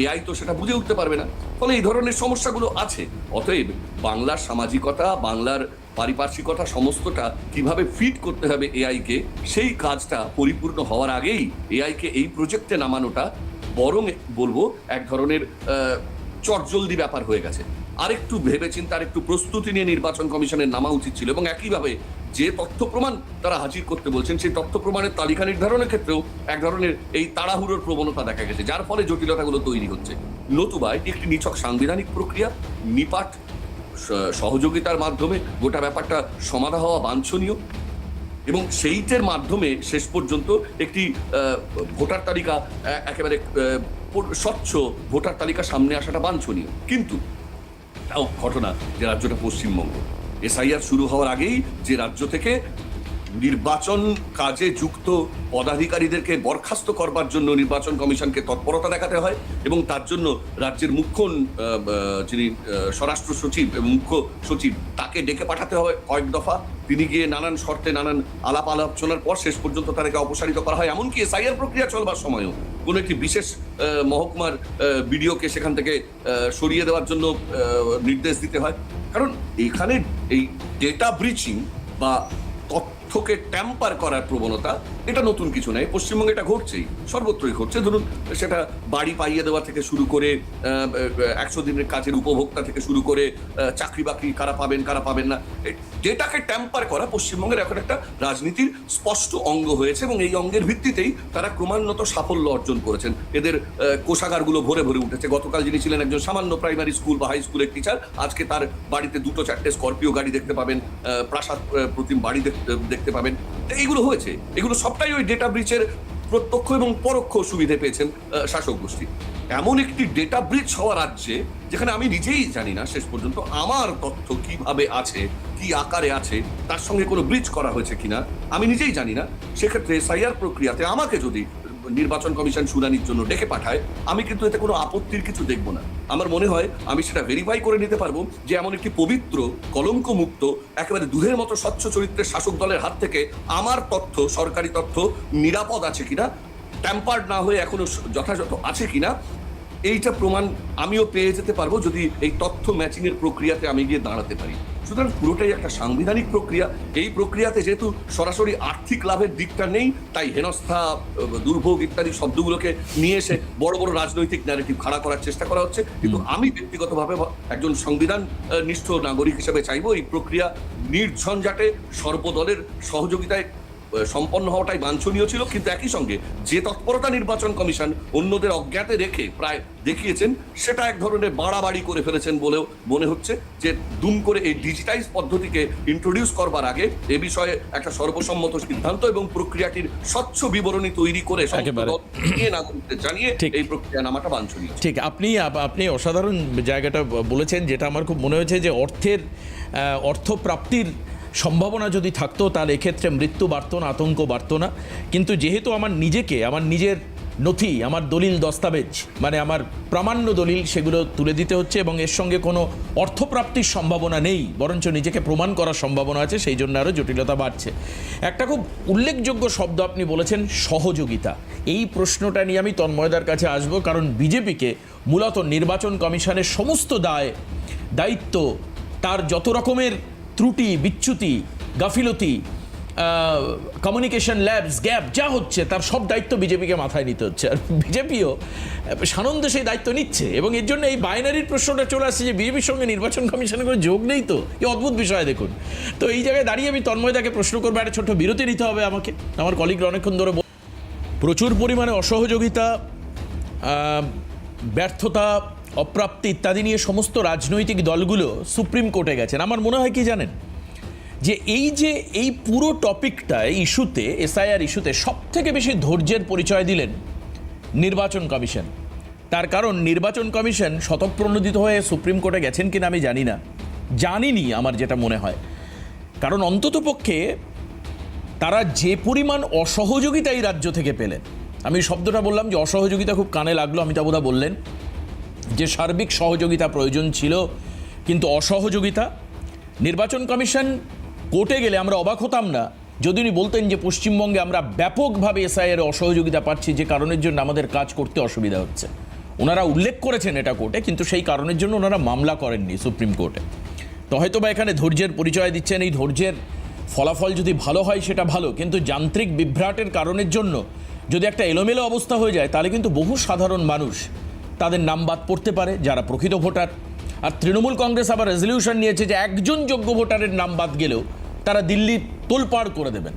এআই তো সেটা বুঝে উঠতে পারবে না। ফলে এই ধরনের সমস্যাগুলো আছে। অতএব বাংলার সামাজিকতা, বাংলার পারিপার্শ্বিকতা সমস্তটা কিভাবে ফিট করতে হবে এআইকে, সেই কাজটা পরিপূর্ণ হওয়ার আগেই এআইকে এই প্রজেক্টে নামানোটা বরং বলবো এক ধরনের চটজলদি ব্যাপার হয়ে গেছে। আরেকটু ভেবেচিন্তে আরেকটু প্রস্তুতি নিয়ে নির্বাচন কমিশনের নামা উচিত ছিল, এবং একইভাবে যে তথ্য প্রমাণ তারা হাজির করতে বলছেন সেই তথ্য প্রমাণের তালিকা নির্ধারণের ক্ষেত্রেও এক ধরনের এই তাড়াহুড়োর প্রবণতা দেখা গেছে, যার ফলে জটিলতাগুলো তৈরি হচ্ছে। নতুবা এটি একটি নিছক সাংবিধানিক প্রক্রিয়া, নিপাট সহযোগিতার মাধ্যমে গোটা ব্যাপারটা সমাধা হওয়া বাঞ্ছনীয়, এবং সেইটার মাধ্যমে শেষ পর্যন্ত একটি ভোটার তালিকা একেবারে স্বচ্ছ ভোটার তালিকা সামনে আসাটা বাঞ্ছনীয়। কিন্তু তাও ঘটনা যে রাজ্যটা পশ্চিমবঙ্গ, এসআইআর শুরু হওয়ার আগেই যে রাজ্য থেকে নির্বাচন কাজে যুক্ত পদাধিকারীদেরকে বরখাস্ত করবার জন্য নির্বাচন কমিশনকে তৎপরতা দেখাতে হয়, এবং তার জন্য রাজ্যের মুখ্য যিনি স্বরাষ্ট্র সচিব এবং মুখ্য সচিব তাকে ডেকে পাঠাতে হয় কয়েক দফা। তিনি গিয়ে নানান শর্তে নানান আলাপ আলোচনার পর শেষ পর্যন্ত তাদেরকে অপসারিত করা হয়। এমনকি এসআইআর প্রক্রিয়া চলবার সময়ও কোনো একটি বিশেষ মহকুমার বিডিওকে সেখান থেকে সরিয়ে দেওয়ার জন্য নির্দেশ দিতে হয়। কারণ এখানে এই ডেটা ব্রিচিং বা তথ্যকে ট্যাম্পার করার প্রবণতা এটা নতুন কিছু নয়, পশ্চিমবঙ্গে এটা ঘটছেই, সর্বত্রই ঘটছে। ধরুন সেটা বাড়ি পাইয়ে দেওয়া থেকে শুরু করে 100 দিনের কাজের উপভোক্তা থেকে শুরু করে চাকরি বাকরি কারা পাবেন না, ডেটাকে ট্যাম্পার করা পশ্চিমবঙ্গের এখন একটা রাজনীতির স্পষ্ট অঙ্গ হয়েছে, এবং এই অঙ্গের ভিত্তিতেই তারা ক্রমান্বত সাফল্য অর্জন করেছেন। এদের কোষাগারগুলো ভরে ভরে উঠেছে। গতকাল যিনি ছিলেন একজন সামান্য প্রাইমারি স্কুল বা হাই স্কুলের টিচার, আজকে তার বাড়িতে 2-4টে স্করপিও গাড়ি দেখতে পাবেন, প্রাসাদ প্রতিম বাড়ি দেখতে পাবেন। এইগুলো হয়েছে, এগুলো সবটাই ওই ডেটা ব্রিচের প্রত্যক্ষ এবং পরোক্ষ সুবিধে পেয়েছেন শাসক গোষ্ঠী। এমন একটি ডেটা ব্রিচ হওয়া রাজ্যে যেখানে আমি নিজেই জানি না শেষ পর্যন্ত আমার তথ্য কিভাবে আছে, কি আকারে আছে, তার সঙ্গে কোনো ব্রিচ করা হয়েছে কিনা আমি নিজেই জানি না, সেক্ষেত্রে এসআইআর প্রক্রিয়াতে আমাকে যদি নির্বাচন কমিশন শুনানির জন্য ডেকে পাঠায়, আমি কিন্তু এতে কোনো আপত্তির কিছু দেখব না। আমার মনে হয় আমি সেটা ভেরিফাই করে নিতে পারবো যে এমন একটি পবিত্র, কলঙ্কমুক্ত, একেবারে দুধের মতো স্বচ্ছ চরিত্রের শাসক দলের হাত থেকে আমার তথ্য, সরকারি তথ্য নিরাপদ আছে কিনা, ট্যাম্পার্ড না হয়ে এখনো যথাযথ আছে কিনা, এইটা প্রমাণ আমিও পেয়ে যেতে পারবো যদি এই তথ্য ম্যাচিংয়ের প্রক্রিয়াতে আমি গিয়ে দাঁড়াতে পারি। সুতরাং পুরোটাই একটা সাংবিধানিক প্রক্রিয়া। এই প্রক্রিয়াতে যেহেতু সরাসরি আর্থিক লাভের দিকটা নেই, তাই হেনস্থা, দুর্ভোগ ইত্যাদি শব্দগুলোকে নিয়ে এসে বড় বড় রাজনৈতিক ন্যারেটিভ খাড়া করার চেষ্টা করা হচ্ছে। কিন্তু আমি ব্যক্তিগতভাবে একজন সংবিধান নিষ্ঠ নাগরিক হিসেবে চাইবো এই প্রক্রিয়া নির্ঝঞ্ঝাটে সর্বদলের সহযোগিতায় সম্পন্ন হওয়াটাই বাঞ্ছনীয় ছিল। কিন্তু একই সঙ্গে যে তৎপরতা নির্বাচন কমিশন অন্যদের অজ্ঞাতে রেখে প্রায় দেখিয়েছেন, সেটা এক ধরনের বাড়াবাড়ি করে ফেলেছেন বলেও মনে হচ্ছে। যে দুম করে এই ডিজিটাইজ পদ্ধতিকে ইন্ট্রোডিউস করবার আগে এ বিষয়ে একটা সর্বসম্মত সিদ্ধান্ত এবং প্রক্রিয়াটির স্বচ্ছ বিবরণী তৈরি করে নাগরিকদের জানিয়ে এই প্রক্রিয়া নামাটা বাঞ্ছনীয়। ঠিক, আপনি অসাধারণ জায়গাটা বলেছেন, যেটা আমার খুব মনে হয়েছে যে অর্থপ্রাপ্তির সম্ভাবনা যদি থাকতো তাহলে এক্ষেত্রে মৃত্যু বাড়তো না, আতঙ্ক বাড়তো না। কিন্তু যেহেতু আমার নিজের নথি, আমার দলিল দস্তাবেজ, মানে আমার প্রামাণ্য দলিল, সেগুলো তুলে দিতে হচ্ছে, এবং এর সঙ্গে কোনো অর্থপ্রাপ্তির সম্ভাবনা নেই, বরঞ্চ নিজেকে প্রমাণ করার সম্ভাবনা আছে, সেই জন্য আরও জটিলতা বাড়ছে। একটা খুব উল্লেখযোগ্য শব্দ আপনি বলেছেন, সহযোগিতা। এই প্রশ্নটা নিয়ে আমি তন্ময়দার কাছে আসবো, কারণ বিজেপিকে মূলত নির্বাচন কমিশনের সমস্ত দায়িত্ব, তার যত রকমের ত্রুটি, বিচ্যুতি, গাফিলতি, কমিউনিকেশন ল্যাবস, গ্যাপ যা হচ্ছে, তার সব দায়িত্ব বিজেপিকে মাথায় নিতে হচ্ছে। আর বিজেপিও সানন্দে সেই দায়িত্ব নিচ্ছে, এবং এর জন্য এই বাইনারির প্রশ্নটা চলে আসছে যে বিজেপির সঙ্গে নির্বাচন কমিশনের কোনো যোগ নেই। তো এই অদ্ভুত বিষয় দেখুন। তো এই জায়গায় দাঁড়িয়ে আমি তন্ময়দাকে প্রশ্ন করবো, একটা ছোট্ট বিরতি নিতে হবে আমাকে। আমার কলিগরা অনেকক্ষণ ধরে প্রচুর পরিমাণে অসহযোগিতা, ব্যর্থতা, অপ্রাপ্তি ইত্যাদি নিয়ে সমস্ত রাজনৈতিক দলগুলো সুপ্রিম কোর্টে গেছেন। আমার মনে হয় কি জানেন, যে এই পুরো টপিকটা, এই ইস্যুতে, এসআইআর ইস্যুতে সব থেকে বেশি ধৈর্যের পরিচয় দিলেন নির্বাচন কমিশন। তার কারণ নির্বাচন কমিশন স্বতঃপ্রণোদিত হয়ে সুপ্রিম কোর্টে গেছেন কিনা আমি জানিনি, আমার যেটা মনে হয়। কারণ অন্ততপক্ষে তারা যে পরিমাণ অসহযোগিতা এই রাজ্য থেকে পেলেন, আমি শব্দটা বললাম যে অসহযোগিতা খুব কানে লাগলো, অমিতাভ দা বললেন যে সার্বিক সহযোগিতা প্রয়োজন ছিল, কিন্তু অসহযোগিতা। নির্বাচন কমিশন কোর্টে গেলে আমরা অবাক হতাম না যদি উনি বলতেন যে পশ্চিমবঙ্গে আমরা ব্যাপকভাবে এসআইআর অসহযোগিতা পাচ্ছি, যে কারণের জন্য আমাদের কাজ করতে অসুবিধা হচ্ছে। ওনারা উল্লেখ করেছেন এটা কোর্টে, কিন্তু সেই কারণের জন্য ওনারা মামলা করেননি সুপ্রিম কোর্টে। তো হয়তো বা এখানে ধৈর্যের পরিচয় দিচ্ছেন, এই ধৈর্যের ফলাফল যদি ভালো হয় সেটা ভালো, কিন্তু যান্ত্রিক বিভ্রাটের কারণের জন্য যদি একটা এলোমেলো অবস্থা হয়ে যায় তাহলে কিন্তু বহু সাধারণ মানুষ তাদের নাম বাদ পড়তে পারে যারা প্রকৃত ভোটার। আর তৃণমূল কংগ্রেস আবার রেজলিউশন নিয়েছে যে একজন যোগ্য ভোটারের নাম বাদ গেলেও তারা দিল্লি তোলপাড় করে দেবেন।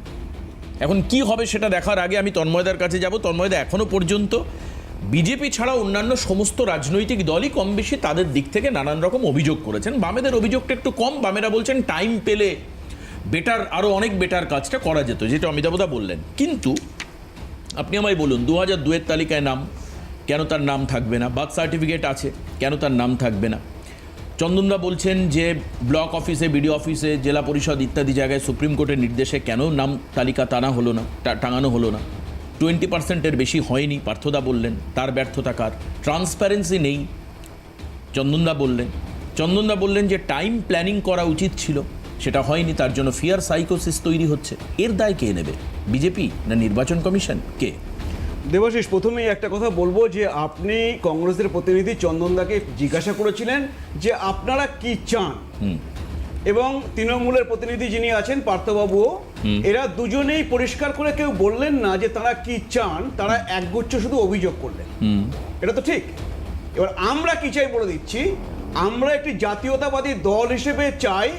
এখন কি হবে সেটা দেখার আগে আমি তন্ময়দার কাছে যাব। তন্ময়দা, এখনো পর্যন্ত বিজেপি ছাড়া অন্যান্য সমস্ত রাজনৈতিক দলই কম বেশি তাদের দিক থেকে নানান রকম অভিযোগ করেছেন। বামেদের অভিযোগটা একটু কম, বামেরা বলছেন টাইম পেলে বেটার, আরও অনেক বেটার কাজটা করা যেত, যেটা অমিতাভদা বললেন। কিন্তু আপনি আমায় বলুন, 2002-এর তালিকায় নাম, কেন তার নাম থাকবে না? বার্থ সার্টিফিকেট আছে, কেন তার নাম থাকবে না? চন্দনদা বলছেন যে ব্লক অফিসে, বিডিও অফিসে, জেলা পরিষদ ইত্যাদি জায়গায় সুপ্রিম কোর্টের নির্দেশে কেন নাম তালিকা টাঙানো হলো না? 20%-এর বেশি হয়নি, পার্থদা বললেন। তার ব্যর্থতা কার? ট্রান্সপারেন্সি নেই, চন্দনদা বললেন যে টাইম প্ল্যানিং করা উচিত ছিল, সেটা হয়নি, তার জন্য ফিয়ার সাইকোসিস তৈরি হচ্ছে। এর দায় কে নেবে? বিজেপি না নির্বাচন কমিশন? কে? দেবাশিস, প্রথমেই একটা কথা বলবো যে আপনি কংগ্রেসের প্রতিনিধি চন্দনদাকে জিজ্ঞাসা করেছিলেন যে আপনারা কি চান, এবং তৃণমূলের প্রতিনিধি যিনি আছেন পার্থবাবুও, এরা দুজনেই পরিষ্কার করে কেউ বললেন না যে তারা কি চান, তারা একগুচ্ছ শুধু অভিযোগ করলেন। এটা তো ঠিক। এবার আমরা কি চাই বলে দিচ্ছি। আমরা একটি জাতীয়তাবাদী দল হিসেবে চাই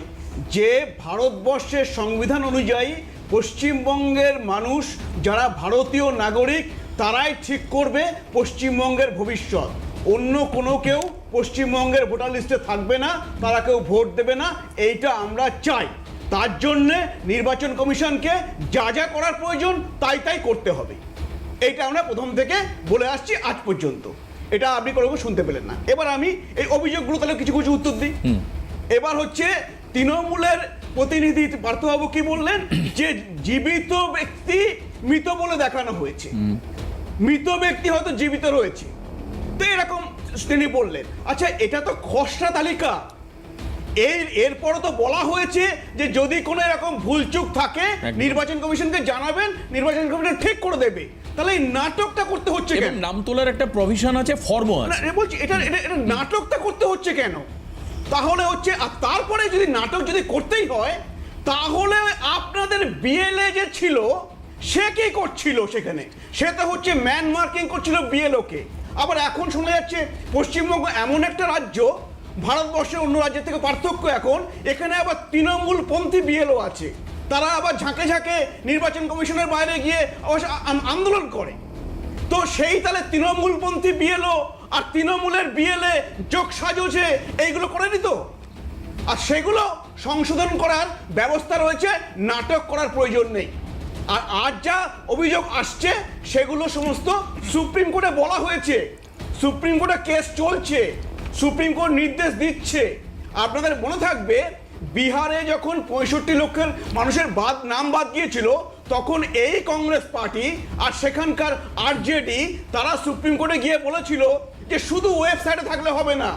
যে ভারতবর্ষের সংবিধান অনুযায়ী পশ্চিমবঙ্গের মানুষ যারা ভারতীয় নাগরিক তারাই ঠিক করবে পশ্চিমবঙ্গের ভবিষ্যৎ। অন্য কোনো কেউ পশ্চিমবঙ্গের ভোটার লিস্টে থাকবে না, তারা কেউ ভোট দেবে না, এইটা আমরা চাই। তার জন্যে নির্বাচন কমিশনকে যা যা করার প্রয়োজন তাই করতে হবে। এইটা আমরা প্রথম থেকে বলে আসছি আজ পর্যন্ত। এটা আপনি কোনো শুনতে পেলেন না। এবার আমি এই অভিযোগগুলো তাহলে কিছু কিছু উত্তর দিই। এবার হচ্ছে তৃণমূলের প্রতিনিধি পার্থবাবু কি বললেন যে জীবিত ব্যক্তি মৃত বলে দেখানো হয়েছে, মৃত ব্যক্তি হয়তো জীবিত রয়েছে, তো এরকম তিনি বললেন। আচ্ছা, এটা তো খসড়া তালিকা। এরপরও তো বলা হয়েছে যে যদি কোনো এরকম ভুলচুক থাকে নির্বাচন কমিশনকে জানাবেন, নির্বাচন কমিশন ঠিক করে দেবে। তাহলে এই নাটকটা করতে হচ্ছে কেন? নাম তোলার একটা প্রভিশন আছে, ফর্মও আছে। বলছি এটা নাটকটা করতে হচ্ছে কেন? তাহলে হচ্ছে, আর তারপরে যদি নাটক যদি করতেই হয় তাহলে আপনাদের বিএলএ যে ছিল সে কি করছিল সেখানে? সে তো হচ্ছে ম্যান মার্কিং করছিল বিএলওকে। আবার এখন শোনা যাচ্ছে পশ্চিমবঙ্গ এমন একটা রাজ্য, ভারতবর্ষের অন্য রাজ্যের থেকে পার্থক্য এখন, এখানে আবার তৃণমূলপন্থী বিএলও আছে। তারা আবার ঝাঁকে ঝাঁকে নির্বাচন কমিশনের বাইরে গিয়ে আন্দোলন করে। তো সেই তাহলে তৃণমূলপন্থী বিএলও আর তৃণমূলের বিএলএ যোগ সাজছে এইগুলো করে নিত, আর সেগুলো সংশোধন করার ব্যবস্থা রয়েছে, নাটক করার প্রয়োজন নেই। আর আজ যা অভিযোগ আসছে সেগুলো সমস্ত সুপ্রিম কোর্টে বলা হয়েছে, সুপ্রিম কোর্টে কেস চলছে, সুপ্রিম কোর্ট নির্দেশ দিচ্ছে। আপনাদের মনে থাকবে বিহারে যখন 65 লক্ষের মানুষের নাম বাদ গিয়েছিল, তখন এই কংগ্রেস পার্টি আর সেখানকার আরজেডি তারা সুপ্রিম কোর্টে গিয়ে বলেছিল যে শুধু ওয়েবসাইটে থাকলে হবে না,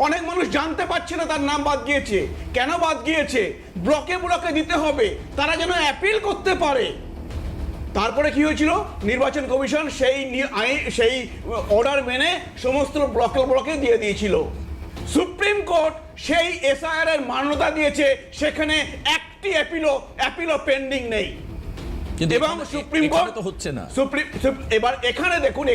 অনেক মানুষ জানতে পারছে না তার নাম বাদ গিয়েছে, কেন বাদ গিয়েছে, ব্লকে ব্লকে দিতে হবে, তারা যেন অ্যাপিল করতে পারে। তারপরে কি হয়েছিল? নির্বাচন কমিশন সেই অর্ডার মেনে সমস্ত ব্লকে দিয়ে দিয়েছিল। সুপ্রিম কোর্ট সেই এসআইআর এর মান্যতা দিয়েছে, সেখানে একটি অ্যাপিলও পেন্ডিং নেই। এবং সুপ্রিম কোর্ট তো হচ্ছে না। এবার এখানে দেখুন,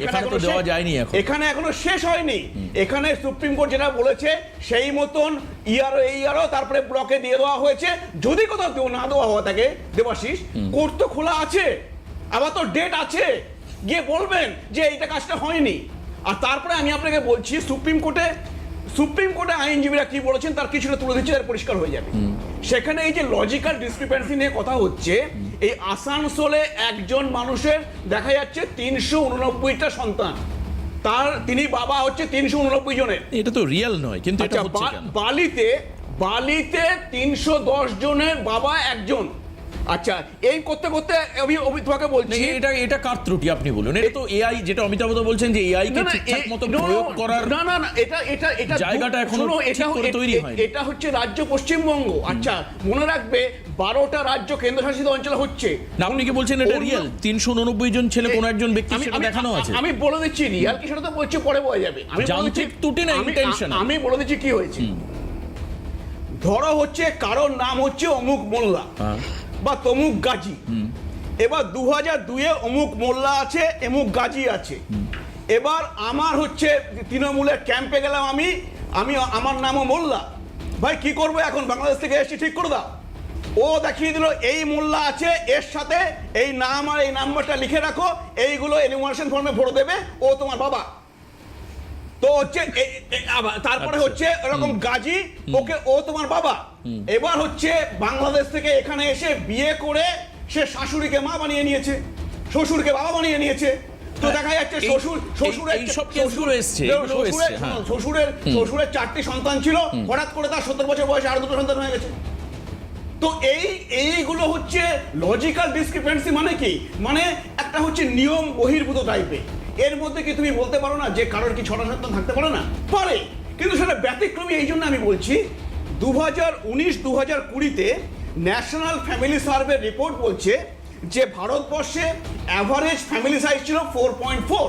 এখানে এখনো শেষ হয়নি। এখানে সুপ্রিম কোর্ট যেটা বলেছে সেই মতন ইয়ারও তারপরে ব্লকে দিয়ে দেওয়া হয়েছে। যদি কোথাও না দেওয়া হওয়া থাকে দেবাশিস, কোর্ট তো খোলা আছে, আবার তো ডেট আছে, গিয়ে বলবেন যে এইটা কাজটা হয়নি। আর তারপরে আমি আপনাকে বলছি সুপ্রিম কোর্টে আইনজীবীরা কি বলেছেন তার কিছুটা তুলে দিচ্ছে, তার পরিষ্কার হয়ে যাবে। সেখানে এই যে লজিক্যাল ডিসক্রিপেন্সি নিয়ে কথা হচ্ছে, এই আসানসোলে একজন মানুষের দেখা যাচ্ছে 389টা সন্তান, তিনি বাবা হচ্ছে 389 জনের। এটা তো রিয়েল নয়, কিন্তু এটা হচ্ছে কেন? বালিতে 310 জনের বাবা একজন। আচ্ছা, এই করতে করতে আমি তোমাকে বলছি এটা কার ত্রুটি আপনি বলুন? এটা তো এআই, যেটা অমিতাভদা বলছেন যে এআই কে ঠিকঠাক মতো প্রয়োগ করার না এটা জায়গাটা এখনো ঠিক করে তৈরি হয়নি। এটা হচ্ছে রাজ্য পশ্চিমবঙ্গ। আচ্ছা, মনে রাখবে 12টা রাজ্য কেন্দ্রশাসিত অঞ্চল হচ্ছে না। আপনি কি বলছেন এটা রিয়েল? 389 জন ছেলে কোন একজন ব্যক্তি সেটা দেখানো আছে। আমি বলে দিচ্ছি রিয়েল কি সেটা তো বলছি, পরে বলা যাবে। আমি যান্ত্রিক ত্রুটি না ইন্টেনশন। আমি বলে দিচ্ছি কি হয়েছে। ধরো হচ্ছে কারোর নাম হচ্ছে অমুক মোল্লা বা তমুক গাজী, এবার 2002-এ অমুক মোল্লা আছে, অমুক গাজী আছে। এবার আমার হচ্ছে তৃণমূলের ক্যাম্পে গেলাম, আমি আমার নামও মোল্লা, ভাই কি করবো এখন, বাংলাদেশ থেকে এসে ঠিক করে দাও। ও দেখিয়ে দিল এই মোল্লা আছে, এর সাথে এই নাম আর এই নাম্বারটা লিখে রাখো, এইগুলো এনিমেশন ফর্মে ভরে দেবে, ও তোমার বাবা। তো হচ্ছে তারপরে হচ্ছে এরকম গাজী, ওকে ও তোমার বাবা। এবার হচ্ছে বাংলাদেশ থেকে এখানে এসে বিয়ে করে সে শাশুড়িকে মা বানিয়ে নিয়েছে, শ্বশুরকে বাবা বানিয়ে নিয়েছে। তো দেখা যাচ্ছে শ্বশুরের 4টি সন্তান ছিল, হঠাৎ করে তার 70 বছর বয়সে আরো 2টো সন্তান হয়ে গেছে। তো এইগুলো হচ্ছে লজিক্যাল ডিসক্রিপেন্সি। মানে কি, মানে একটা হচ্ছে নিয়ম বহির্ভূত টাইপের। এর মধ্যে কি তুমি বলতে পারো না যে কারোর কি 6টা সন্তান থাকতে পারে না? পারে, কিন্তু সেটা ব্যতিক্রমী। এই জন্য আমি বলছি 2019-2020-তে ন্যাশনাল ফ্যামিলি সার্ভে রিপোর্ট বলছে যে ভারতবর্ষে অ্যাভারেজ ফ্যামিলি সাইজ ছিল 4.4,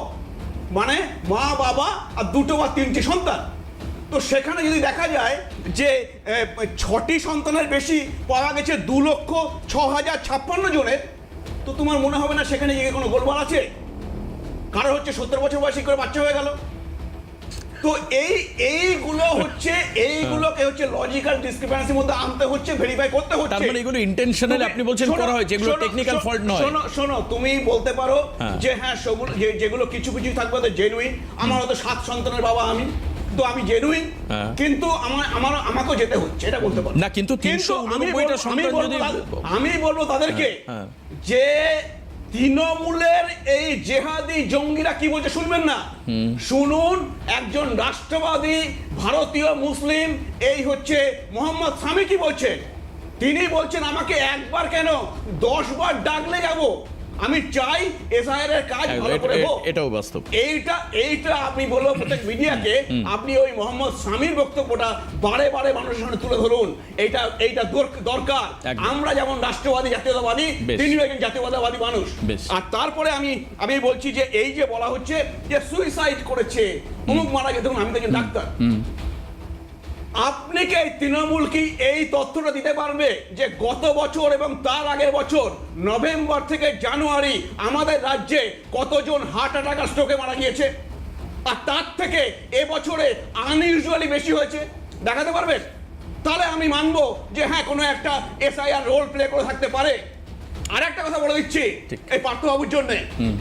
মানে মা বাবা আর 2টো বা 3টি সন্তান। তো সেখানে যদি দেখা যায় যে 6টি সন্তানের বেশি পাওয়া গেছে 2,06,056 জনের, তো তোমার মনে হবে না সেখানে গিয়ে কোনো গোলমাল আছে? কারো হচ্ছে 70 বছর বয়সী করে বাচ্চা হয়ে গেল। তো এইগুলোকে হচ্ছে লজিক্যাল ডিসক্রিপেন্সির মধ্যে আনতে হচ্ছে, ভেরিফাই করতে হচ্ছে। তার মানে এগুলো ইন্টেনশনালি আপনি বলছেন করা হয়েছে, এগুলো টেকনিক্যাল ফল্ট নয়। শোনো, তুমি বলতে পারো যে হ্যাঁ যেগুলো কিছু কিছু থাকবে তো জেনুইন। আমার হয়তো 7 সন্তানের বাবা, তো আমি জেনুইন, কিন্তু আমাকেও যেতে হচ্ছে, এটা বলতে পারো না। কিন্তু 389টা সন্তান যদি আমি বলবো তাদেরকে যে তৃণমূলের এই জেহাদি জঙ্গিরা কি বলছে শুনবেন না, শুনুন। একজন রাষ্ট্রবাদী ভারতীয় মুসলিম এই হচ্ছে মোহাম্মদ সামি কি বলছেন। তিনি বলছেন আমাকে একবার কেন 10 বার ডাকলে যাব, আমি চাই এসআইআর এর কাজ ভালো করে হোক। এটাও বাস্তব। এইটা আমি বলবো প্রত্যেক মিডিয়াকে, আপনি ওই মোহাম্মদ সামির বক্তব্যটা বারে বারে মানুষের সামনে তুলে ধরুন। এইটা দরকার। আমরা যেমন রাষ্ট্রবাদী জাতীয়তাবাদী, তিনি একজন জাতীয়তাবাদী মানুষ। আর তারপরে আমি বলছি যে এই যে বলা হচ্ছে যে সুইসাইড করেছে, অমুক মারা গেছে, দেখুন আমি তো একজন ডাক্তার। আপনি কি তৃণমূল কি এই তথ্যটা দিতে পারবে যে গত বছর এবং তার আগের বছর নভেম্বর থেকে জানুয়ারি আমাদের রাজ্যে কতজন হার্ট অ্যাটাক আর স্ট্রোকে মারা গিয়েছে, আর তার থেকে এবছরে আনইউজুয়ালি বেশি হয়েছে? দেখাতে পারবেন? তাহলে আমি মানবো যে হ্যাঁ কোনো একটা এসআইআর রোল প্লে করে থাকতে পারে। আর একটা কথা বলে দিচ্ছি এই পার্থবাবুর জন্য,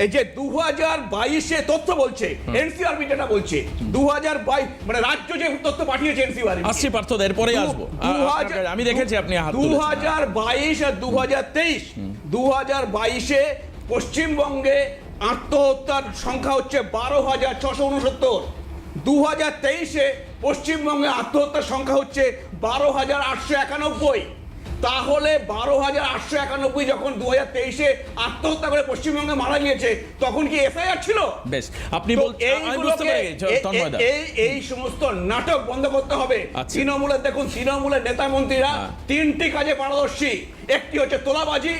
এই যে 2022-এ তথ্য বলছে, এনসিআরবি যেটা বলছে 2022, মানে রাজ্য যে তথ্য পাঠিয়েছে এনসিআরবি। আসছি পার্থ, এরপরেই আসবো। আমি দেখেছি আপনি 2022 আর 2023, 2022-এ পশ্চিমবঙ্গে আত্মহত্যার সংখ্যা হচ্ছে 12,669, 2023-এ পশ্চিমবঙ্গে আত্মহত্যার সংখ্যা হচ্ছে 12,891। তাহলে 12,891 যখন 2023-এ আত্মহত্যা করে পশ্চিমবঙ্গে মারা গিয়েছে, তখন কি এফআইআর ছিল? বেশ, আপনি এই সমস্ত নাটক বন্ধ করতে হবে। তৃণমূলের দেখুন, তৃণমূলের নেতা মন্ত্রীরা 3টি কাজে পারদর্শী। একটি হচ্ছে তোলাবাজি,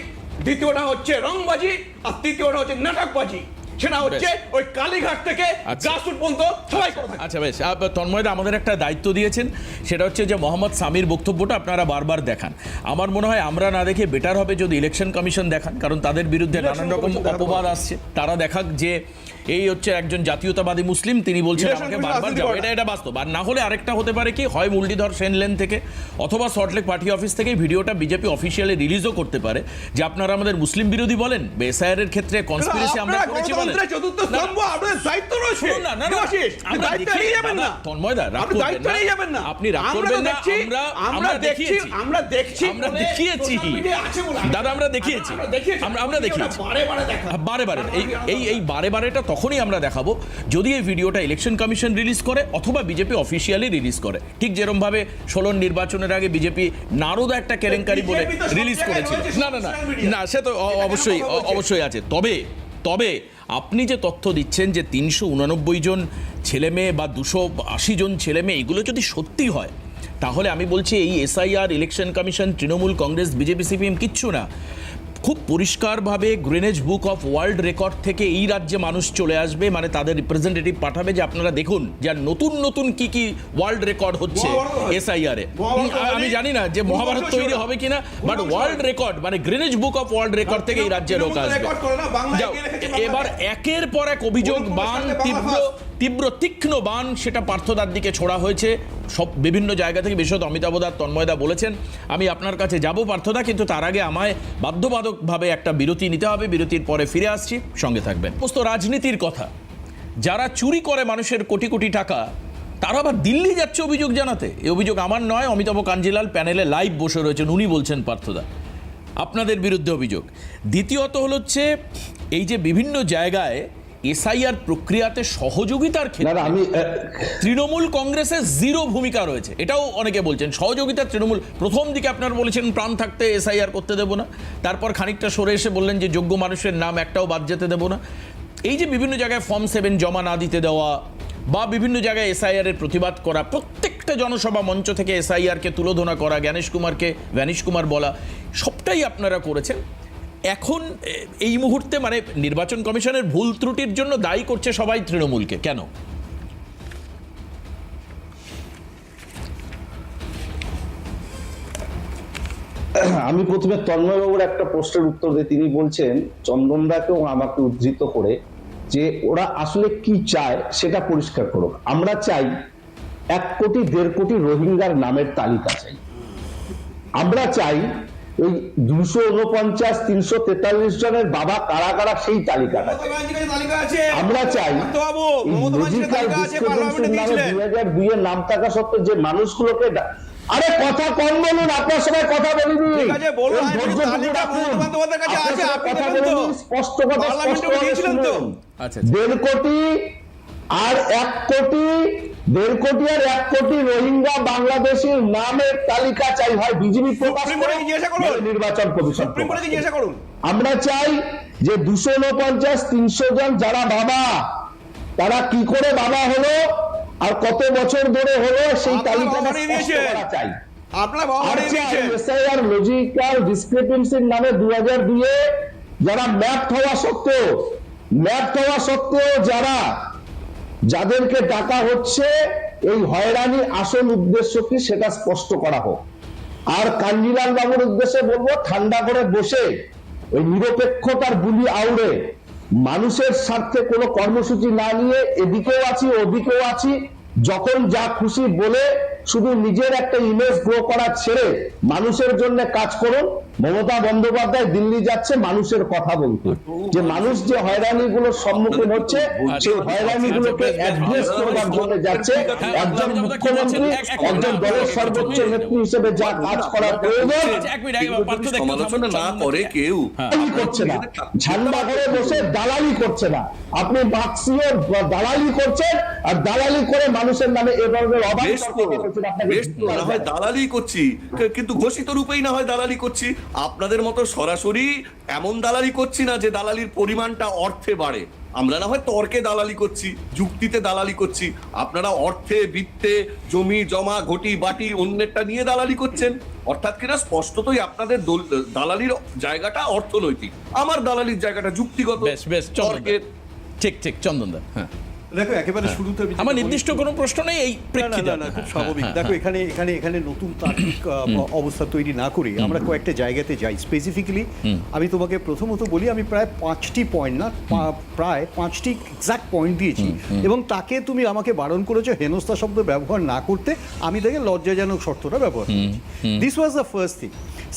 দ্বিতীয়টা হচ্ছে রংবাজি, আর তৃতীয়টা হচ্ছে নাটকবাজি। সেটা হচ্ছে ওই কালীঘাট থেকে গ্রাসরুট পর্যন্ত সবাই করে থাকে। আচ্ছা বেশ, তন্ময়দা আমাদের একটা দায়িত্ব দিয়েছেন, সেটা হচ্ছে যে মোহাম্মদ সামির বক্তব্যটা আপনারা বারবার দেখান। আমার মনে হয় আমরা না দেখে বেটার হবে যদি ইলেকশন কমিশন দেখান, কারণ তাদের বিরুদ্ধে নানান রকম অপবাদ আসছে। তারা দেখাক যে এই হচ্ছে একজন জাতীয়তাবাদী মুসলিম, তিনি বলছেন আমাকে বারবার যাও, এটা বাস্তব। আর না হলে আরেকটা হতে পারে কি, হয় মুরলীধর সেন লেন থেকে অথবা সল্টলেক পার্টি অফিস থেকে ভিডিওটা বিজেপি অফিসিয়ালি রিলিজও করতে পারে যে আপনারা আমাদের মুসলিম বিরোধী বলেন, এসআইআর এর ক্ষেত্রে কনস্পিরেসি আমরা করেছি বলেন। চতুর্থ স্তম্ভ আপনাদের দায়িত্ব রয়েছে। আমরা দেখি যাবেন না তন্ময়দা, রাগ করবেন না, আপনি রাগ করবেন না। আমরা দেখিয়েছি দাদা, আমরা দেখিয়েছি বারে বারে। এই বারে বারেটা তখনই আমরা দেখাবো যদি এই ভিডিওটা ইলেকশন কমিশন রিলিজ করে অথবা বিজেপি অফিসিয়ালি রিলিজ করে। ঠিক যেরকম ভাবে 16 নির্বাচনের আগে বিজেপি নারদা একটা কেলেঙ্কারি বলে রিলিজ করেছিল। না সে তো অবশ্যই আছে। তবে আপনি যে তথ্য দিচ্ছেন যে 389 জন ছেলে মেয়ে বা 280 জন ছেলে মেয়ে, এগুলো যদি সত্যি হয়, তাহলে আমি বলছি এই SIR, election commission, Trinamool Congress, BJP, CPM কিচ্ছু না। খুব পরিষ্কারভাবে গ্রিনেজ বুক অফ ওয়ার্ল্ড রেকর্ড থেকে এই রাজ্যে মানুষ চলে আসবে, মানে তাদের রিপ্রেজেন্টেটিভ পাঠাবে যে আপনারা দেখুন যে আর নতুন নতুন কি কি ওয়ার্ল্ড রেকর্ড হচ্ছে এসআইআর এ। আমি জানি না যে মহাভারত তৈরি হবে কিনা, বাট ওয়ার্ল্ড রেকর্ড মানে গ্রিনেজ বুক অফ ওয়ার্ল্ড রেকর্ড থেকে এই রাজ্যে লোক আসবে। যাও, এবার একের পর এক অভিযোগ বান, তীব্র তীক্ষ্ণ বান, সেটা পার্থদার দিকে ছোড়া হয়েছে সব বিভিন্ন জায়গা থেকে। বিশেষত অমিতাভদা, তন্ময়দা বলেছেন। আমি আপনার কাছে যাব পার্থদা, কিন্তু তার আগে আমায় বাধ্যবাধকভাবে একটা বিরতি নিতে হবে। বিরতির পরে ফিরে আসছি, সঙ্গে থাকবেন। সমস্ত রাজনীতির কথা, যারা চুরি করে মানুষের কোটি কোটি টাকা, তারা আবার দিল্লি যাচ্ছে অভিযোগ জানাতে। এই অভিযোগ আমার নয়, অমিতাভ কাঞ্জিলাল প্যানেলে লাইভ বসে রয়েছেন, উনি বলছেন পার্থদা আপনাদের বিরুদ্ধে অভিযোগ। দ্বিতীয়ত হচ্ছে এই যে বিভিন্ন জায়গায় এসআইআর প্রক্রিয়াতে সহযোগিতার ক্ষেত্রে তৃণমূল কংগ্রেসের জিরো ভূমিকা রয়েছে, এটাও অনেকে বলছেন। সহযোগিতা তৃণমূল প্রথম দিকে আপনারা বলেছেন প্রাণ থাকতে এসআইআর করতে দেবো না, তারপর খানিকটা সরে এসে বললেন যে যোগ্য মানুষের নাম একটাও বাদ যেতে দেবো না। এই যে বিভিন্ন জায়গায় ফর্ম 7 জমা না দিতে দেওয়া বা বিভিন্ন জায়গায় এসআইআর এর প্রতিবাদ করা, প্রত্যেকটা জনসভা মঞ্চ থেকে এসআইআরকে তুলোধনা করা, জ্ঞানেশ কুমারকে ভ্যানিশ কুমার বলা, সবটাই আপনারা করেছেন। এখন এই মুহূর্তে মানে নির্বাচন কমিশনের ভুল ত্রুটির জন্য দায়ী করছে সবাই তৃণমূলকে, কেন? আমি প্রথমে তন্ময়বাবুর একটা প্রশ্নের উত্তর দিয়ে তিনি বলছেন চন্দনদাকেও আমাকে উদ্ধৃত করে যে ওরা আসলে কি চায় সেটা পরিষ্কার করুক। আমরা চাই 1 কোটি 1.5 কোটি রোহিঙ্গার নামের তালিকা চাই। আমরা চাই ওই 249 343 জনের বাবা কারা কারা সেই তালিকাটা। আমরা চাই 2002 এর নাম থাকা সত্ত্বেও যে মানুষগুলোকে, আরে কথা কম বলুন, আপনার সবাই কথা বলিনি, স্পষ্ট কথা স্পষ্ট 1.5 কোটি আর 1 কোটি 1.5 কোটি আর 1 কোটি রোহিঙ্গা বাংলাদেশের নামের তালিকা চাই, হয় বিজেপি প্রকাশ করে নির্বাচন কমিশন। আমরা চাই যে 249 300 জন যারা বাবা, তারা কি করে বাবা হলো আর কত বছর ধরে হলো সেই তালিকাটা চাই। এসআইআর লজিক্যাল ডিসক্রিপেন্সির নামে 2002 যারা ম্যাপ হওয়া সত্ত্বেও যাদেরকে ডাকা হচ্ছে, এই হয়রানি আসল উদ্দেশ্য কি সেটা স্পষ্ট করা হোক। আর কাঞ্জিলাল বাবুর উদ্দেশ্যে বলবো, ঠান্ডা করে বসে ওই নিরপেক্ষতার বুলি আউড়ে মানুষের স্বার্থে কোনো কর্মসূচি না নিয়ে এদিকেও আছি ওদিকেও আছি, যখন যা খুশি বলে শুধু নিজের একটা ইমেজ গ্রো করা ছেড়ে মানুষের জন্য কাজ করুন। মমতা বন্দ্যোপাধ্যায় দিল্লি যাচ্ছে মানুষের কথা বলতে, যে মানুষ যে হয়রানিগুলোর সম্মুখীন হচ্ছে সেই হয়রানিগুলোকে অ্যাড্রেস করবার জন্য যাচ্ছে। একজন মুখ্যমন্ত্রী, একজন দলের সর্বোচ্চ নেত্রী হিসেবে যা কাজ করার প্রয়োজন সমালোচনা না করে কেউ করছে না, ঝান্ডা করে বসে দালালি করছে না। আপনি বাক্সিও দালালি করছেন, আর দালালি করে মানুষের নামে এ ধরনের দালালি করছি, কিন্তু ঘোষিত রূপেই না হয় দালালি করছি। আপনাদের মতো সরাসরি এমন দালালি করছি না যে দালালির পরিমাণটা অর্থে বাড়ে। আমরা না হয় তর্কে দালালি করছি, যুক্তিতে দালালি করছি, আপনারা অর্থে, বৃত্তে, জমি জমা, ঘটি বাটি অন্যেরটা নিয়ে দালালি করছেন। অর্থাৎ কিনা স্পষ্টতই আপনাদের দালালির জায়গাটা অর্থনৈতিক, আমার দালালির জায়গাটা যুক্তিগত। ঠিক চন্দনদা। হ্যাঁ দেখো, একেবারে শুরুতে আমার নির্দিষ্ট কোনো প্রশ্ন নেই, এই প্রেক্ষিতে খুব স্বাভাবিক। দেখো, এখানে নতুন তাত্ত্বিক অবস্থা তৈরি না করে আমরা কয়েকটা জায়গাতে যাই। স্পেসিফিক্যালি আমি তোমাকে প্রথমত বলি, আমি প্রায় 5টি পয়েন্ট না, প্রায় 5টি এক্সাক্ট পয়েন্ট দিয়েছি, এবং তাকে তুমি আমাকে বারণ করেছো হেনস্থা শব্দ ব্যবহার না করতে। আমি দেখে লজ্জাজনক শর্তটা ব্যবহার করেছি। This was the first thing.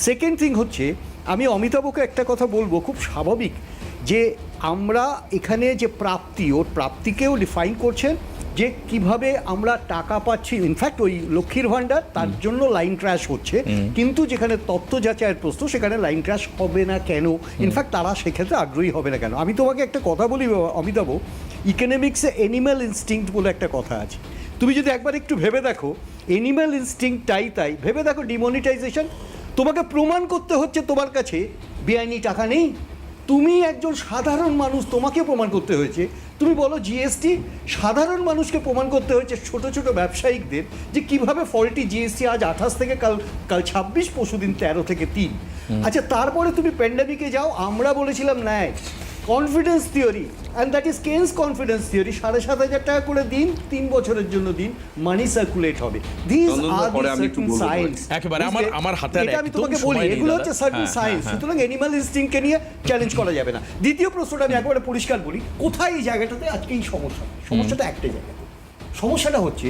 Second thing হচ্ছে, আমি অমিতাভকে একটা কথা বলবো, খুব স্বাভাবিক যে আমরা এখানে যে প্রাপ্তি, ওর প্রাপ্তিকেও ডিফাইন করছেন যে কিভাবে আমরা টাকা পাচ্ছি। ইনফ্যাক্ট ওই লক্ষ্মীর ভাণ্ডার, তার জন্য লাইন ক্র্যাশ হচ্ছে, কিন্তু যেখানে তথ্য যাচাইয়ের প্রশ্ন সেখানে লাইন ক্র্যাশ হবে না কেন? ইনফ্যাক্ট তারা সেক্ষেত্রে আগ্রহী হবে না কেন? আমি তোমাকে একটা কথা বলি অমিতাভ, ইকোনমিক্সে অ্যানিম্যাল ইনস্টিংক্ট বলে একটা কথা আছে। তুমি যদি একবার একটু ভেবে দেখো, অ্যানিম্যাল ইনস্টিংক্টটাই তাই। ভেবে দেখো, ডিমনিটাইজেশন, তোমাকে প্রমাণ করতে হচ্ছে তোমার কাছে বেআইনি টাকা নেই। তুমি একজন সাধারণ মানুষ, তোমাকে প্রমাণ করতে হয়েছে তুমি বলো জিএসটি সাধারণ মানুষকে প্রমাণ করতে হয়েছে, ছোট ছোট ব্যবসায়িকদের, যে কিভাবে ফল্টি জিএসটি আজ 28 থেকে কাল 26, পরশুদিন 13 থেকে 3। আচ্ছা, তারপরে তুমি প্যান্ডামিকে যাও, আমরা বলেছিলাম ন্যায় confidence theory, and that is Keynes confidence theory, 7,500 টাকা করে দিন, 3 বছরের জন্য দিন, মানি সার্কুলেট হবে। দিস আর পরে আমি একটু সার্টেন বলবো। সায়েন্স। একেবারে আমার হাতে আর এটা আমি একদম তোমাকে বলি, সময় নেই এগুলো দাদা। হচ্ছে সার্টেন হ্যাঁ, সায়েন্স, হ্যাঁ, সুতরাং অ্যানিমাল ইনস্টিংক্টকে নিয়ে চ্যালেঞ্জ করা যাবে না। দ্বিতীয় প্রশ্নটা আমি একেবারে পরিষ্কার বলি, কোথায় এই জায়গাটাতে আজকে এই সমস্যাটা একটা জায়গা। সমস্যাটা হচ্ছে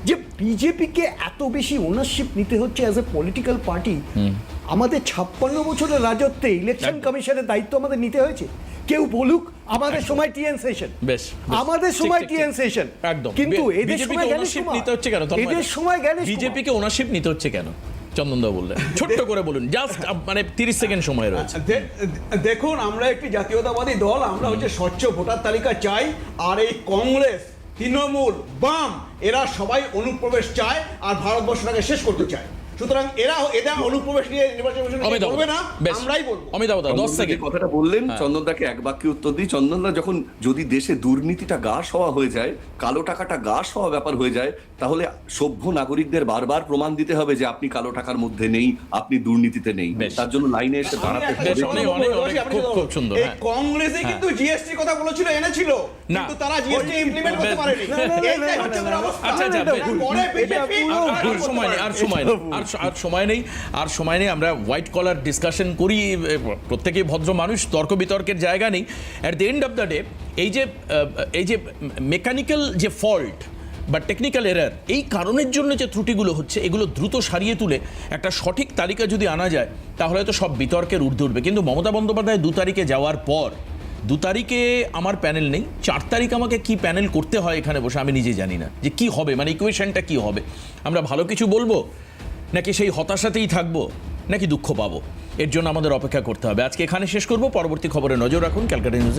যে বিজেপিকে এত বেশি ওনারশিপ নিতে হচ্ছে অ্যাজ এ পলিটিক্যাল পার্টি। আমাদের 56 বছরের রাজত্বে ইলেকশন কমিশনের দায়িত্ব আমাদের নিতে হয়েছে। কেউ বলুক আমাদের সময় টিএন সেশন, বেশ, আমাদের ঠিক, সময় ঠিক, টিএন ঠিক। সেশন, একদম। কিন্তু এদের বিজেপিকে সময় জ্ঞানেশ ownership কুমার। নিতে হচ্ছে কেন? এদের সময় জ্ঞানেশ কুমার। বিজেপিকে ওনারশিপ নিতে হচ্ছে কেন? চন্দনদা বললেন, ছোট্ট করে বলুন, জাস্ট মানে 30 সেকেন্ড সময় রয়েছে। দেখুন, আমরা একটি জাতীয়তাবাদী দল, আমরা হচ্ছে স্বচ্ছ ভোটার তালিকা চাই, আর এই কংগ্রেস, তৃণমূল, বাম, এরা সবাই অনুপ্রবেশ চায় আর ভারতবর্ষটাকে শেষ করতে চায়। সুতরাং এরা অনুপ্রবেশ নিয়ে নির্বাচন অমিতাভ করবে না, বেশ, আমরাই বলবো। অমিতাভ দা 10 চন্দনদা যে সেকেন্ড। কথাটা বললেন, চন্দনদাকে এক বাক্যে উত্তর দিই। চন্দনদা, যখন যদি দেশে দুর্নীতিটা গা সওয়া হয়ে যায়, কালো টাকাটা গা সওয়া ব্যাপার হয়ে যায়, তাহলে সভ্য নাগরিকদের বারবার প্রমাণ দিতে হবে যে আপনি কালো টাকার মধ্যে নেই, আপনি দুর্নীতিতে নেই। বেশ। তার জন্য লাইনে এসে দাঁড়াতে আমি একটা বেশ, হবে। অনেক, আপনি খুব, বলুন। খুব সুন্দর, এই হ্যাঁ। কংগ্রেসই কিন্তু জিএসটি কথা বলেছিল, এনেছিল, না। কিন্তু তারা জিএসটি ইমপ্লিমেন্ট করতে বেশ, পারেনি। না, না, না, এইটাই না, হচ্ছে না, ওদের না, অবস্থা। আচ্ছা, আচ্ছা, এটা পরে বিজেপি আর সময় নেই, আর সময় নেই, আর সময় নেই, আর সময় নেই। আমরা হোয়াইট কলার ডিসকাশন করি, প্রত্যেকেই ভদ্র মানুষ, তর্ক বিতর্কের জায়গা নেই। At the end of the day এই যে মেকানিক্যাল যে ফল্ট বা টেকনিক্যাল এরার, এই কারণের জন্য যে ত্রুটিগুলো হচ্ছে, এগুলো দ্রুত সারিয়ে তুলে একটা সঠিক তালিকা যদি আনা যায়, তাহলে তো সব বিতর্কের ঊর্ধ্বে উঠবে। কিন্তু মমতা বন্দ্যোপাধ্যায় 2 তারিখে যাওয়ার পর, 2 তারিখে আমার প্যানেল নেই, 4 তারিখ আমাকে কি প্যানেল করতে হয় এখানে বসে আমি নিজে জানি না যে কি হবে, মানে ইকুয়েশনটা কি হবে। আমরা ভালো কিছু বলবো, নাকি সেই হতাশাতেই থাকবো, নাকি দুঃখ পাবো? এর জন্য আমাদের অপেক্ষা করতে হবে। আজকে এখানে শেষ করব। পরবর্তী খবরে নজর রাখুন ক্যালকাটা নিউজে।